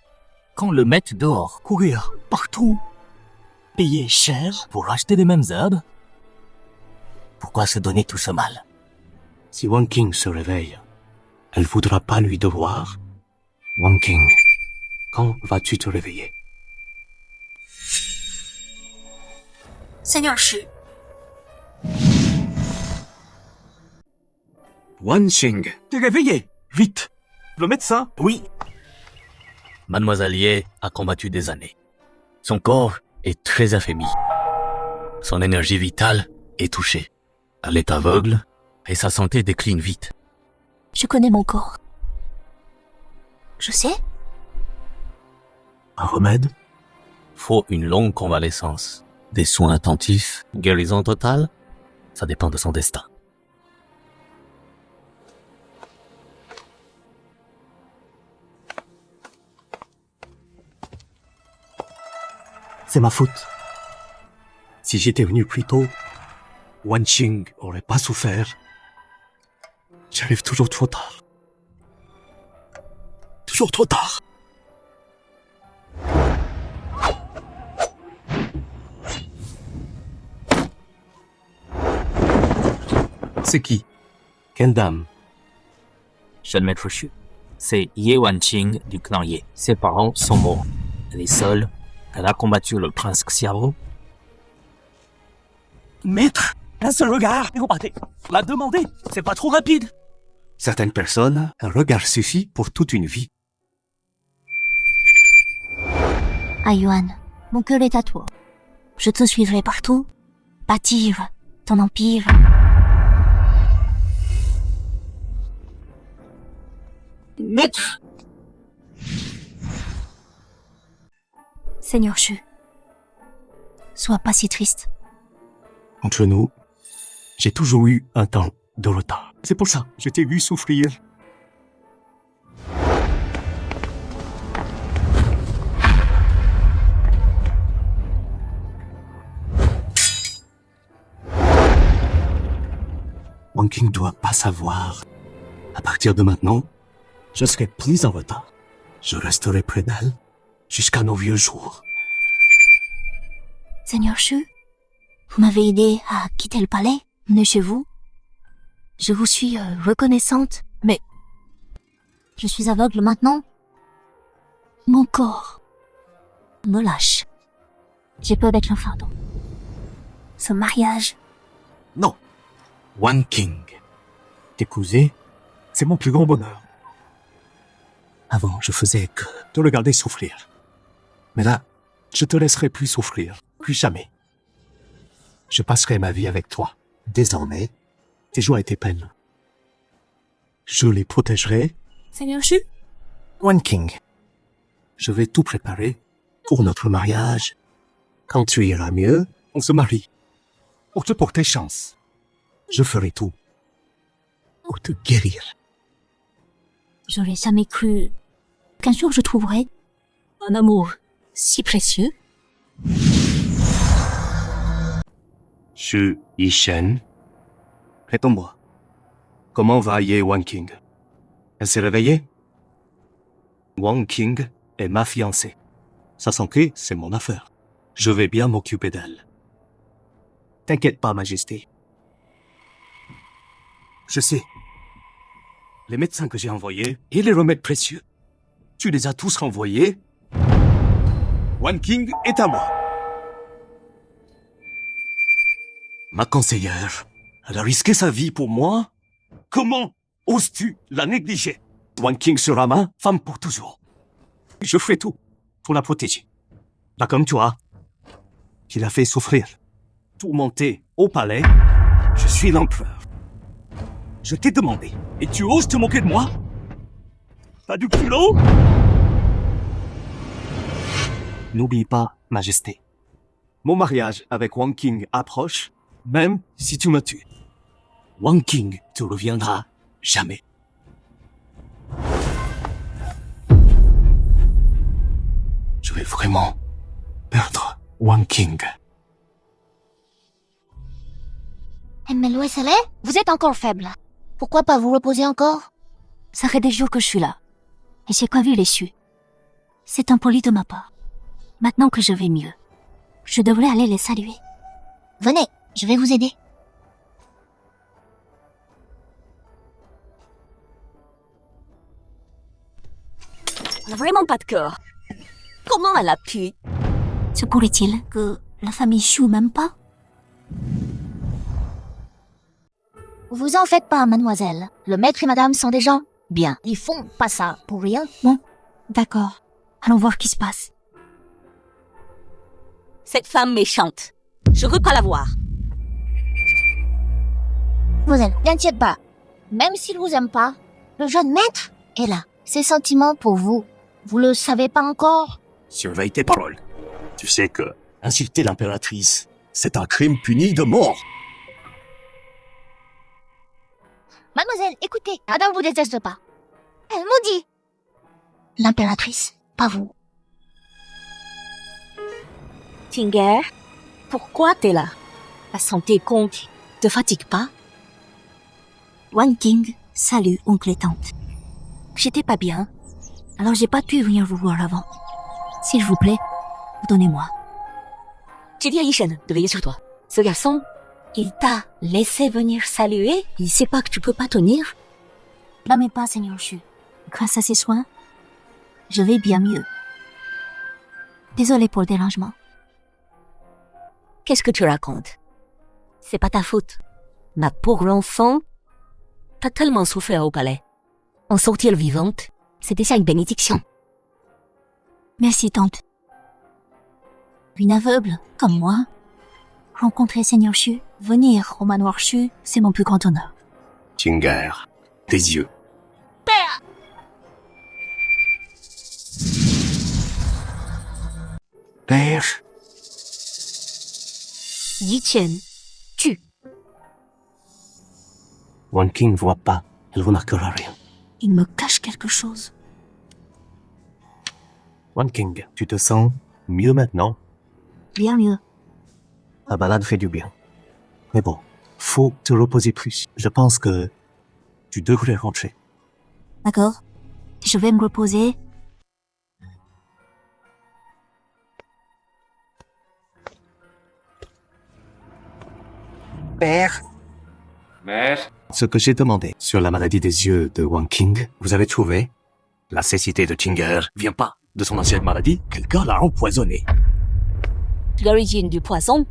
Speaker 9: Qu'on le mette dehors, courir partout, payer cher pour acheter les mêmes herbes. Pourquoi se donner tout ce mal?
Speaker 2: Si Wang King se réveille, elle voudra pas lui devoir. Wang King, quand vas-tu te réveiller?
Speaker 8: Seigneur Shu,
Speaker 6: Wan Qing, t'es réveillé. Vite. Le médecin?
Speaker 4: Oui.
Speaker 3: Mademoiselle Ye a combattu des années. Son corps est très affaibli. Son énergie vitale est touchée. Elle est aveugle et sa santé décline vite.
Speaker 1: Je connais mon corps. Je sais.
Speaker 2: Un remède?
Speaker 3: Faut une longue convalescence. Des soins attentifs, guérison totale, ça dépend de son destin.
Speaker 2: C'est ma faute. Si j'étais venu plus tôt, Wan Qing aurait pas souffert. J'arrive toujours trop tard. Toujours trop tard.
Speaker 9: C'est qui?
Speaker 2: Quelle dame?
Speaker 9: Jeune maître Shu. C'est Ye Wanqing du clan Ye. Ses parents sont morts. Elle est seule. Elle a combattu le prince Xiao.
Speaker 4: Maître, un seul regard et repartez. La demander, c'est pas trop rapide.
Speaker 2: Certaines personnes, un regard suffit pour toute une vie.
Speaker 1: Ah Yuan, mon cœur est à toi. Je te suivrai partout. Bâtir ton empire.
Speaker 7: Maître,
Speaker 1: Seigneur Shu, sois pas si triste.
Speaker 2: Entre nous, j'ai toujours eu un temps de retard. C'est pour ça, je t'ai vu souffrir. Wang King doit pas savoir. À partir de maintenant, je serai plus en retard. Je resterai près d'elle jusqu'à nos vieux jours.
Speaker 1: Seigneur Shu, vous m'avez aidé à quitter le palais, mener chez vous. Je vous suis reconnaissante, mais je suis aveugle maintenant. Mon corps me lâche. J'ai peur d'être un fardeau. Ce mariage,
Speaker 2: Non. Wan King. T'épouser, c'est mon plus grand bonheur. Avant, je faisais que te regarder souffrir. Mais là, je te laisserai plus souffrir. Plus jamais. Je passerai ma vie avec toi. Désormais, tes joies et tes peines. Je les protégerai.
Speaker 8: Seigneur Shu,
Speaker 2: Wan King. Je vais tout préparer pour notre mariage. Quand tu iras mieux, on se marie. Pour te porter chance. Je ferai tout pour te guérir.
Speaker 1: j'aurais jamais cru qu'un jour je trouverais un amour si précieux.
Speaker 2: Shu Yishen. Réponds-moi. Comment va Ye Wan King? Elle s'est réveillée? Wang King est ma fiancée. Sa santé, c'est mon affaire. Je vais bien m'occuper d'elle. T'inquiète pas, Majesté. Je sais. Les médecins que j'ai envoyés et les remèdes précieux, tu les as tous renvoyés. Wan King est à moi. Ma conseillère, elle a risqué sa vie pour moi. Comment oses-tu la négliger? Wan King sera ma femme pour toujours. Je ferai tout pour la protéger. Pas comme toi, qui l'a fait souffrir. Tourmenté au palais, je suis l'empereur. Je t'ai demandé, et tu oses te moquer de moi? T'as du culot? N'oublie pas, Majesté. Mon mariage avec Wang King approche, même si tu me tues. Wang King te reviendra jamais. Je vais vraiment perdre Wang King.
Speaker 1: Mademoiselle, vous êtes encore faible. Pourquoi pas vous reposer encore? Ça fait des jours que je suis là. Et j'ai pas vu les cieux. C'est impoli de ma part. Maintenant que je vais mieux, je devrais aller les saluer. Venez, je vais vous aider.
Speaker 8: Elle n'a vraiment pas de cœur. Comment elle a pu?
Speaker 1: Se pourrait-il que la famille Shu m'aime pas? Vous en faites pas, mademoiselle. Le maître et madame sont des gens bien. Ils font pas ça pour rien. Bon, d'accord. Allons voir ce qui se passe.
Speaker 8: Cette femme méchante. Je veux pas la voir.
Speaker 1: Mademoiselle, n'inquiète pas. Même s'il vous aime pas, le jeune maître est là. Ses sentiments pour vous, vous le savez pas encore?
Speaker 2: Surveille tes paroles. Tu sais que insulter l'impératrice, c'est un crime puni de mort.
Speaker 1: Mademoiselle, écoutez, madame vous déteste pas. Elle maudit. L'impératrice, pas vous.
Speaker 8: Tinger, pourquoi t'es là? La santé compte. Te fatigue pas?
Speaker 1: Wan King, salut, oncle et tante. J'étais pas bien, alors j'ai pas pu venir vous voir avant. S'il vous plaît, donnez-moi.
Speaker 8: J'ai dit à Yishen de veiller sur toi. Ce garçon, il t'a laissé venir saluer? Il sait pas que tu peux pas tenir?
Speaker 1: Blâmez pas, Seigneur Shu. Grâce à ces soins, je vais bien mieux. Désolé pour le dérangement.
Speaker 8: Qu'est-ce que tu racontes? C'est pas ta faute. Ma pauvre enfant, t'as tellement souffert au palais. En sortir vivante, c'est déjà une bénédiction.
Speaker 1: Merci, tante. Une aveugle, comme moi, rencontrer Seigneur Shu, venir au manoir Shu, c'est mon plus grand honneur.
Speaker 2: Tinger, tes yeux.
Speaker 8: Père!
Speaker 2: Père.
Speaker 8: Yi Qian, tu.
Speaker 2: Wan King ne voit pas. Elle remarquera rien.
Speaker 1: Il me cache quelque chose.
Speaker 2: Wan King, tu te sens mieux maintenant?
Speaker 1: Bien mieux.
Speaker 2: La balade fait du bien. Mais bon, faut te reposer plus. Je pense que tu devrais rentrer.
Speaker 1: D'accord. Je vais me reposer.
Speaker 2: Père.
Speaker 5: Mère.
Speaker 2: Ce que j'ai demandé sur la maladie des yeux de Wan King, vous avez trouvé? La cécité de Tinger vient pas de son ancienne maladie. Quelqu'un l'a empoisonné.
Speaker 8: L'origine du poison,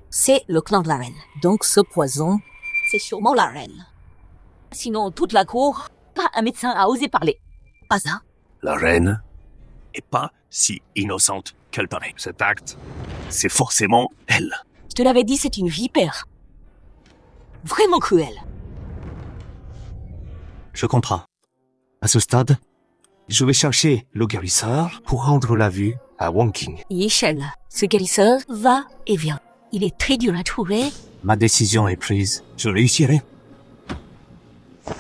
Speaker 8: c'est le clan de la reine. Donc ce poison, c'est sûrement la reine. Sinon, toute la cour, pas un médecin a osé parler. Pas ça.
Speaker 2: La reine est pas si innocente qu'elle paraît. Cet acte, c'est forcément elle.
Speaker 8: Je te l'avais dit, c'est une vipère. Vraiment cruelle.
Speaker 2: Je comprends. À ce stade, je vais chercher le guérisseur pour rendre la vue à Wan King.
Speaker 8: Yishel, ce guérisseur, va et vient. Il est très dur à trouver.
Speaker 2: Ma décision est prise. Je réussirai.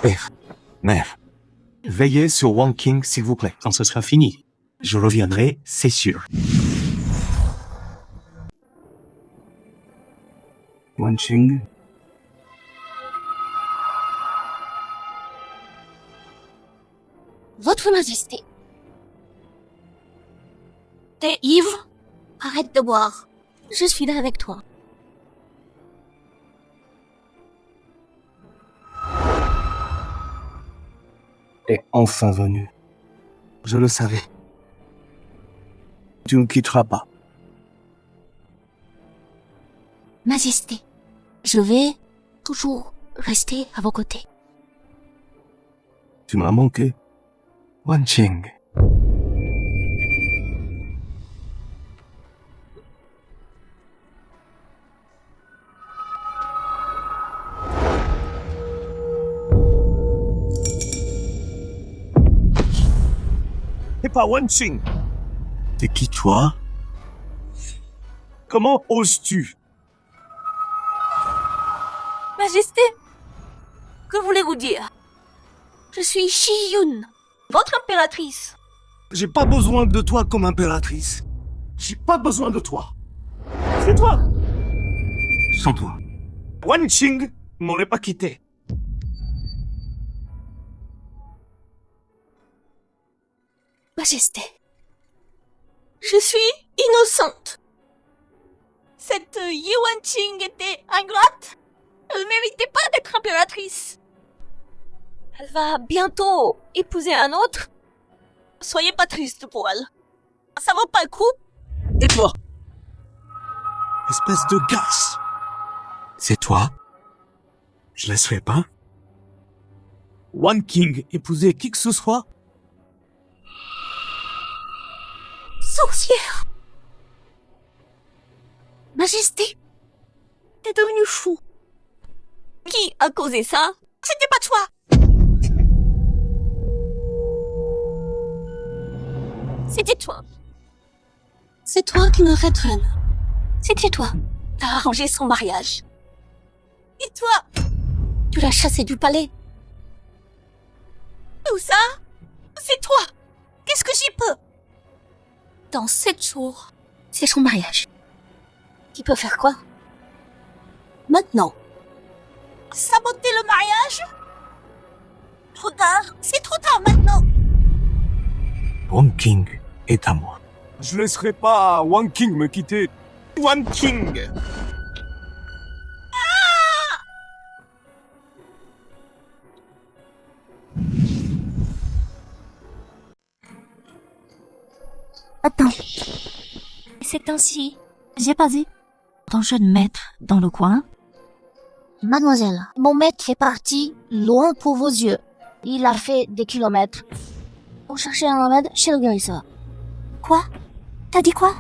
Speaker 2: Père, mère, veillez sur Wan King, s'il vous plaît. Quand ce sera fini, je reviendrai, c'est sûr. Wan King.
Speaker 1: Votre Majesté. T'es ivre? Arrête de boire. Je suis là avec toi.
Speaker 2: Est enfin venu. Je le savais. Tu ne quitteras pas.
Speaker 1: Majesté, je vais toujours rester à vos côtés.
Speaker 2: Tu m'as manqué. Wan King. T'es pas Wan King. T'es qui, toi? Comment oses-tu?
Speaker 8: Majesté, que voulez-vous dire? Je suis Shiyun, votre impératrice.
Speaker 2: J'ai pas besoin de toi comme impératrice. J'ai pas besoin de toi. C'est toi. Sans toi. Wan Qing
Speaker 6: m'aurait pas quitté.
Speaker 8: Majesté, je suis innocente. Cette Yuan Qing était ingrate. Elle méritait pas d'être impératrice. Elle va bientôt épouser un autre. Soyez pas triste pour elle. Ça vaut pas le coup.
Speaker 2: Et toi? Espèce de garce. C'est toi? Je laisserai pas.
Speaker 6: One King épouser qui que ce soit?
Speaker 8: Sorcière. Majesté, t'es devenu fou. Qui a causé ça? C'était pas toi. C'était toi. C'est toi qui me rétraîne. C'était toi. T'as arrangé son mariage. Et toi? Tu l'as chassé du palais. Tout ça? C'est toi. Qu'est-ce que j'y peux? Dans 7 jours, c'est son mariage. Qui peut faire quoi? Maintenant. Saboter le mariage? Trop tard. C'est trop tard maintenant.
Speaker 2: One King est à moi.
Speaker 6: Je laisserai pas One King me quitter. One King!
Speaker 1: Attends. C'est ainsi. J'ai pas vu ton jeune maître dans le coin.
Speaker 10: Mademoiselle, mon maître est parti loin pour vos yeux. Il a fait des kilomètres pour chercher un remède chez le guérisseur.
Speaker 1: Quoi? T'as dit quoi?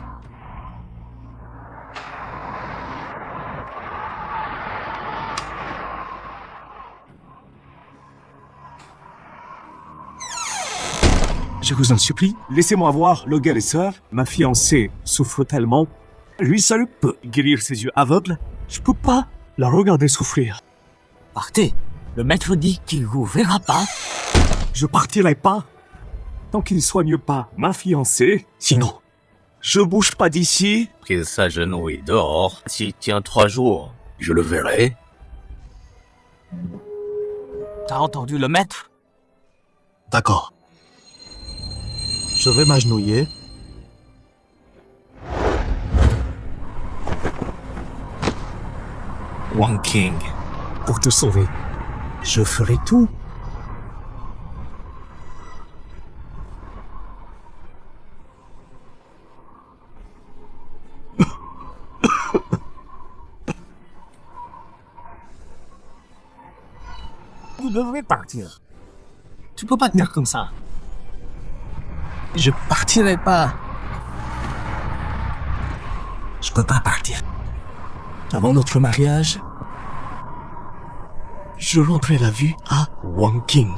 Speaker 6: Je vous en supplie, laissez-moi voir le guérisseur. Ma fiancée souffre tellement. Lui seul peut guérir ses yeux aveugles. Je peux pas la regarder souffrir.
Speaker 9: Partez. Le maître dit qu'il vous verra pas.
Speaker 6: Je partirai pas tant qu'il ne soigne pas ma fiancée. Sinon, je bouge pas d'ici.
Speaker 3: Qu'il s'agenouille dehors. S'il tient 3 jours, je le verrai.
Speaker 9: T'as entendu le maître?
Speaker 2: D'accord. Je vais m'agenouiller. One King, pour te sauver, je ferai tout.
Speaker 6: Vous devrez partir.
Speaker 9: Tu peux pas tenir comme ça.
Speaker 2: Je partirai pas. Je peux pas partir. Avant notre mariage, je rendrai la vue à One King.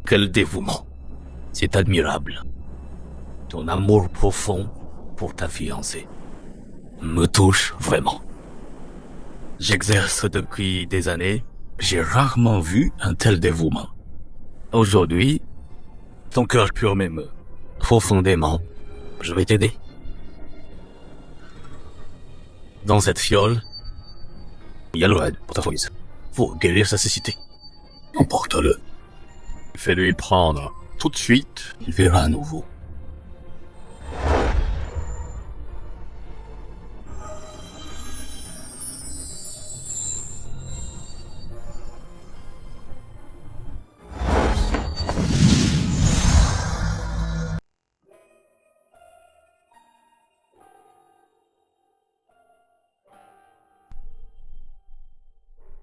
Speaker 3: Quel dévouement. C'est admirable. Ton amour profond pour ta fiancée me touche vraiment. J'exerce depuis des années. J'ai rarement vu un tel dévouement. Aujourd'hui, ton cœur pur m'émeut. Profondément, je vais t'aider. Dans cette fiole, il y a le raid pour ta folie. Faut guérir sa cécité. Emporte-le. Fais-lui prendre tout de suite, il verra à nouveau.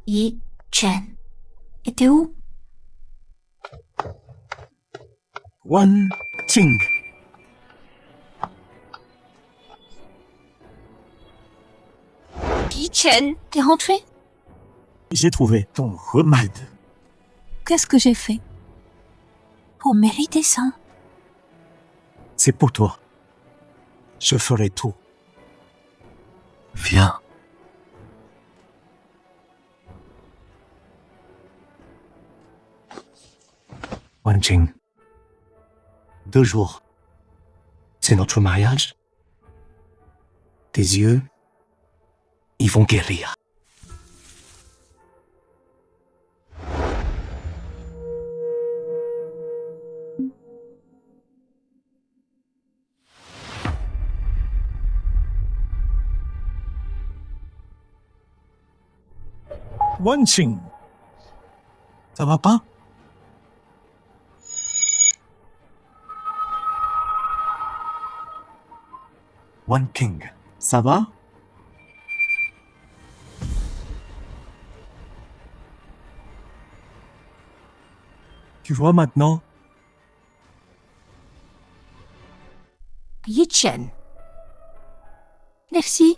Speaker 1: Yi Chen. Et t'es où?
Speaker 6: One King.
Speaker 8: Yi Chen,
Speaker 1: T'es rentré?
Speaker 6: J'ai trouvé ton remède.
Speaker 1: Qu'est-ce que j'ai fait pour mériter ça?
Speaker 6: C'est pour toi. Je ferai tout.
Speaker 2: Viens, Wan Qing. 2 jours. C'est notre mariage. Tes yeux, ils vont guérir.
Speaker 6: Wan Qing. Ça va pas? Wan Qing. Ça va? Tu vois maintenant?
Speaker 8: Yi Chen. Merci.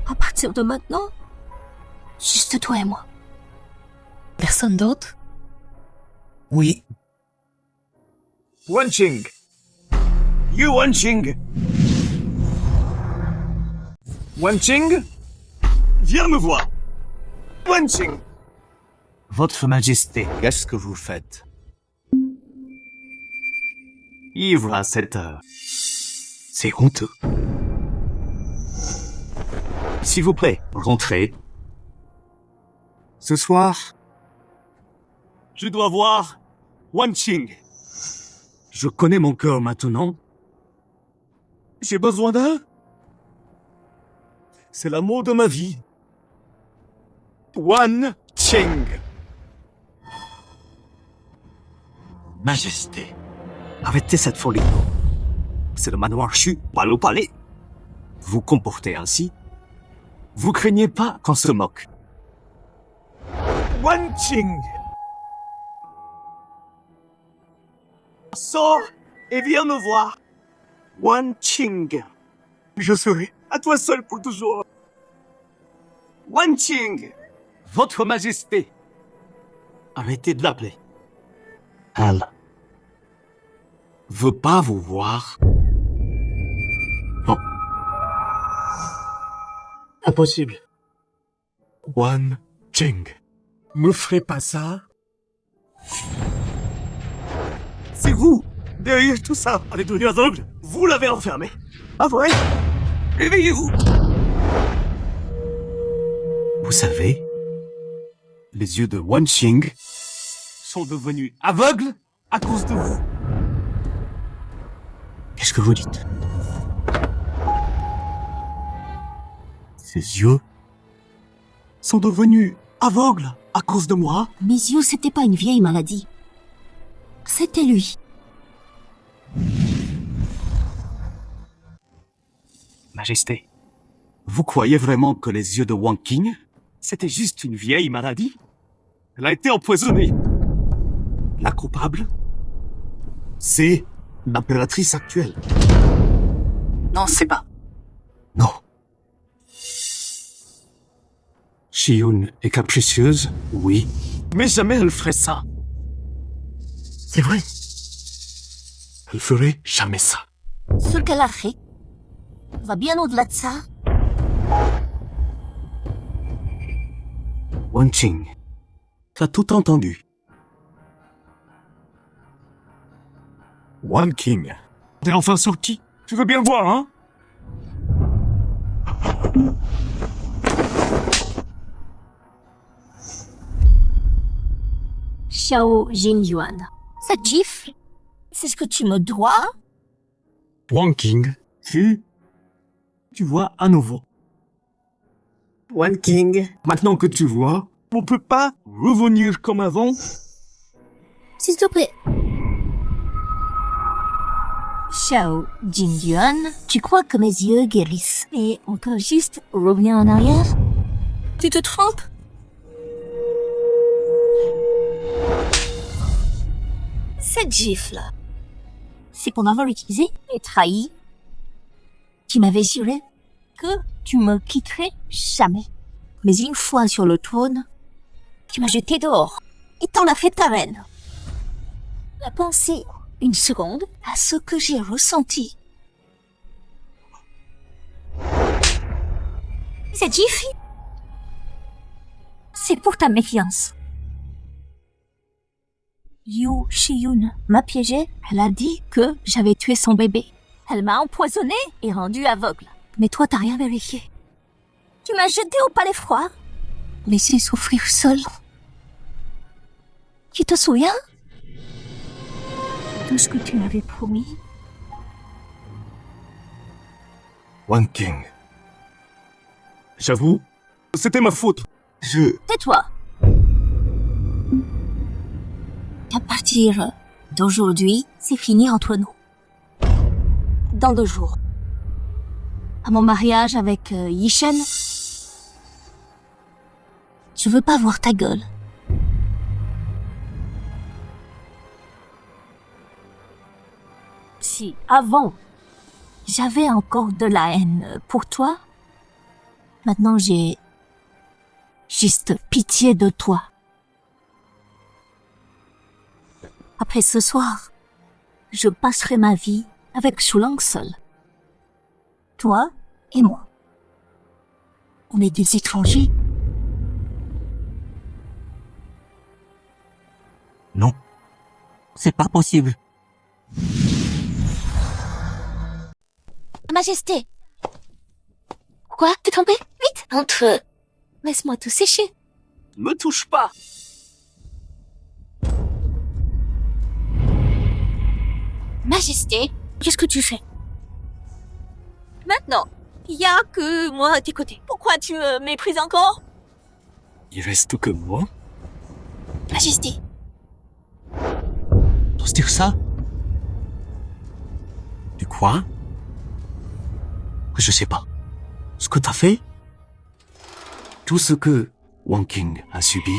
Speaker 8: À partir de maintenant, juste toi et moi. Personne d'autre?
Speaker 6: Oui. Wan Qing. You Wan Qing. Wan Qing, viens me voir. Wan Qing.
Speaker 2: Votre Majesté, qu'est-ce que vous faites? Ivre à cette heure. C'est honteux. S'il vous plaît, rentrez. Ce soir, je dois voir Wan Qing. Je connais mon cœur maintenant. J'ai besoin d'un. C'est l'amour de ma vie. Wan Qing. Majesté, arrêtez cette folie. C'est le manoir Chu, pas le palais. Vous comportez ainsi. Vous craignez pas qu'on se moque. Wan Qing. Sors et viens me voir. Wan Qing. Je serai à toi seul pour toujours. Wan Qing. Votre Majesté. Arrêtez de l'appeler. Elle veut pas vous voir. Non. Impossible. Wan Qing. Me ferez pas ça. C'est vous, derrière tout ça. Elle est devenue aveugle. Vous l'avez enfermée. Ah vrai? Réveillez-vous. Vous savez, les yeux de Wan Qing sont devenus aveugles à cause de vous. Qu'est-ce que vous dites? Ses yeux sont devenus aveugles à cause de moi?
Speaker 8: Mes yeux, c'était pas une vieille maladie. C'était lui.
Speaker 2: Majesté, vous croyez vraiment que les yeux de Wan Qing, c'était juste une vieille maladie? Elle a été empoisonnée. La coupable, c'est l'impératrice actuelle.
Speaker 8: Non, c'est pas.
Speaker 2: Non. Shiyun est capricieuse, oui. Mais jamais elle ferait ça. C'est vrai. Elle ferait jamais ça.
Speaker 8: Ce qu'elle a fait va bien au-delà de ça.
Speaker 2: Wan Qing, t'as tout entendu.
Speaker 6: Wan Qing. T'es enfin sorti. Tu veux bien le voir, hein?
Speaker 8: Xiao Jingyuan. Cette gifle, c'est ce que tu me dois?
Speaker 6: Wan Qing. Tu vois à nouveau. Wan Qing. Maintenant que tu vois, on peut pas revenir comme avant.
Speaker 8: S'il te plaît. Xiao Jingyuan, tu crois que mes yeux guérissent et on peut juste revenir en arrière? Tu te trompes? Cette gifle, c'est pour m'avoir utilisé et trahi. Tu m'avais juré que tu me quitterais jamais. Mais une fois sur le trône, tu m'as jeté dehors et t'en as fait ta reine. La pensée, une seconde, à ce que j'ai ressenti.
Speaker 1: Cette gifle, c'est pour ta méfiance. Yu Shiyun m'a piégé. Elle a dit que j'avais tué son bébé. Elle m'a empoisonné et rendu aveugle. Mais toi, t'as rien vérifié. Tu m'as jeté au palais froid, laissé souffrir seul. Tu te souviens? Tout ce que tu m'avais promis.
Speaker 6: Wang King. J'avoue, c'était ma faute.
Speaker 1: Tais-toi. À partir d'aujourd'hui, c'est fini entre nous. Dans 2 jours. À mon mariage avec Yishen, je veux pas voir ta gueule. Si avant, j'avais encore de la haine pour toi, maintenant j'ai juste pitié de toi. Après ce soir, je passerai ma vie avec Shulang seul. Toi et moi. On est des étrangers.
Speaker 9: Non, c'est pas possible.
Speaker 1: Majesté. Quoi? T'es trompé? Vite, entre. Laisse-moi tout sécher.
Speaker 2: Me touche pas.
Speaker 1: Majesté, qu'est-ce que tu fais? Maintenant, il y a que moi à tes côtés. Pourquoi tu me méprises encore?
Speaker 2: Il reste que moi.
Speaker 1: Majesté.
Speaker 2: T'oses dire ça? Tu crois que je sais pas ce que t'as fait? Tout ce que Wang King a subi,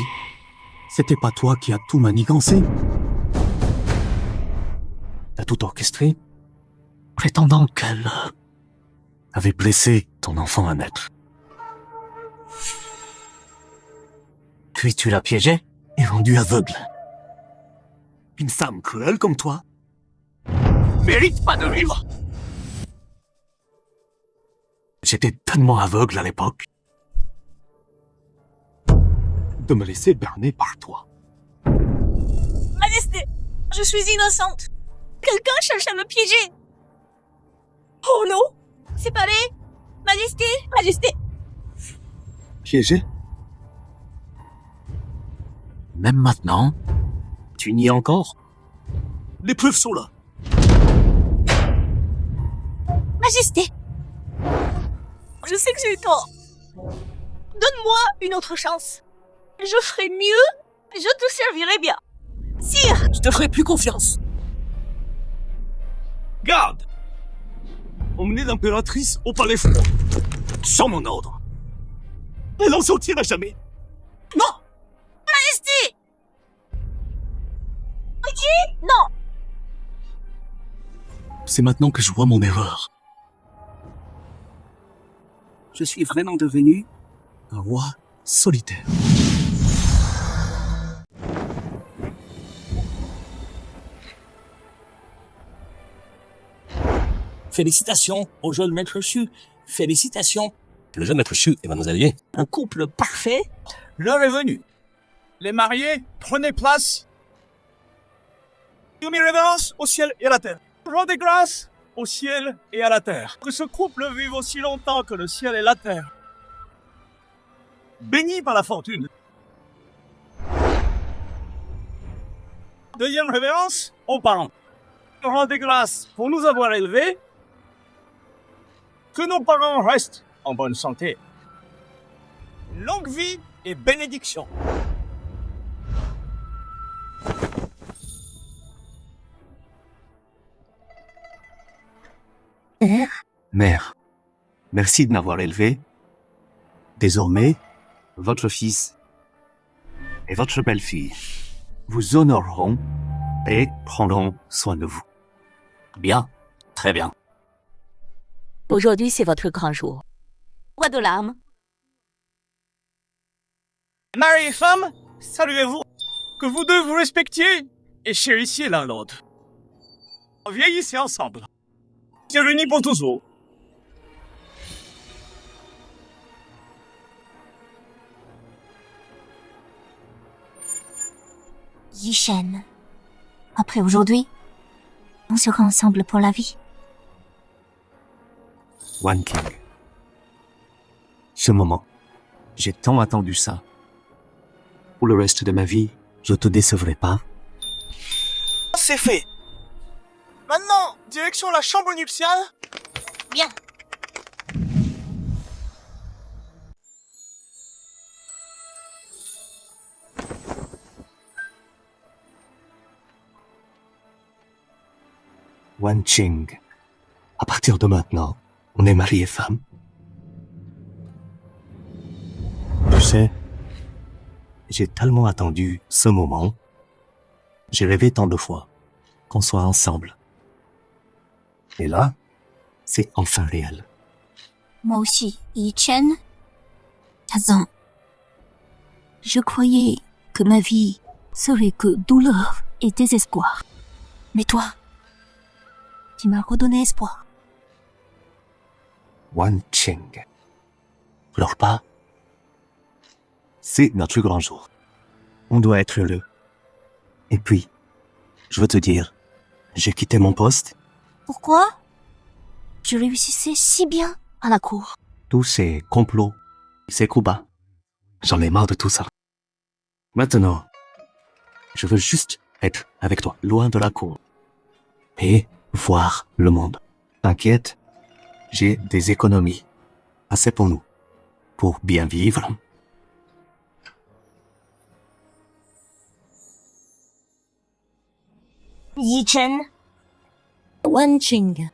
Speaker 2: c'était pas toi qui as tout manigancé. T'as tout orchestré, prétendant qu'elle avait blessé ton enfant à naître. Puis tu l'as piégé et rendu aveugle. Une femme cruelle comme toi mérite pas de vivre. J'étais tellement aveugle à l'époque de me laisser berner par toi.
Speaker 8: Majesté, je suis innocente. Quelqu'un cherche à me piéger. Oh non, c'est pas vrai. Majesté, Majesté.
Speaker 2: Piégé? Même maintenant, tu n'y es encore? Les preuves sont là.
Speaker 8: Majesté. Je sais que j'ai eu tort. Donne-moi une autre chance. Je ferai mieux et je te servirai bien. Sire,
Speaker 2: Je te ferai plus confiance.
Speaker 6: Garde! Emmenez l'impératrice au palais froid. Sans mon ordre. Elle en sortira jamais.
Speaker 8: non. Majesté. Ok, non.
Speaker 2: C'est maintenant que je vois mon erreur. Je suis vraiment devenu un roi solitaire.
Speaker 4: Félicitations au jeune maître Shu. Félicitations.
Speaker 3: Le jeune maître Shu et mademoiselle Ye.
Speaker 4: Un couple parfait.
Speaker 11: L'heure est venue. Les mariés, prenez place. Mes révérences au ciel et à la terre. Rends des grâces au ciel et à la terre. Que ce couple vive aussi longtemps que le ciel et la terre. Béni par la fortune. Deuxième révérence aux parents. Rends des grâces pour nous avoir élevés. Que nos parents restent en bonne santé. Longue vie et bénédiction.
Speaker 2: Mère, merci de m'avoir élevé. Désormais, votre fils et votre belle-fille vous honoreront et prendront soin de vous.
Speaker 9: Bien, très bien.
Speaker 1: Aujourd'hui, c'est votre grand jour. Roi de larmes.
Speaker 11: Mari et femme, saluez-vous. Que vous deux vous respectiez et chérissiez l'un l'autre. Vieillissez ensemble. C'est réunis pour toujours.
Speaker 1: Yishen. Après aujourd'hui, on sera ensemble pour la vie.
Speaker 2: Wan King. Ce moment, j'ai tant attendu ça. Pour le reste de ma vie, je te décevrai pas.
Speaker 11: C'est fait. Maintenant, direction la chambre nuptiale.
Speaker 1: Bien.
Speaker 2: Wan Qing. À partir de maintenant, on est mari et femme. Tu sais, j'ai tellement attendu ce moment. J'ai rêvé tant de fois qu'on soit ensemble. Et là, c'est enfin réel.
Speaker 1: Moi aussi, Yichen. Kazan. Je croyais que ma vie serait que douleur et désespoir. Mais toi, tu m'as redonné espoir.
Speaker 2: Wan Qing. Pleure pas. C'est notre grand jour. On doit être heureux. Et puis, je veux te dire, j'ai quitté mon poste.
Speaker 1: Pourquoi? Je réussissais si bien à la cour.
Speaker 2: Tous ces complots, ces coups bas. J'en ai marre de tout ça. Maintenant, je veux juste être avec toi, loin de la cour. Et voir le monde. T'inquiète, j'ai des économies. Assez pour nous. Pour bien vivre.
Speaker 1: Yichen. Wan Qing.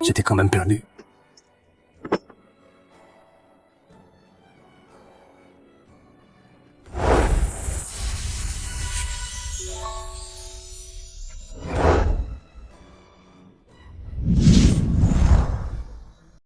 Speaker 2: J'étais quand même perdu.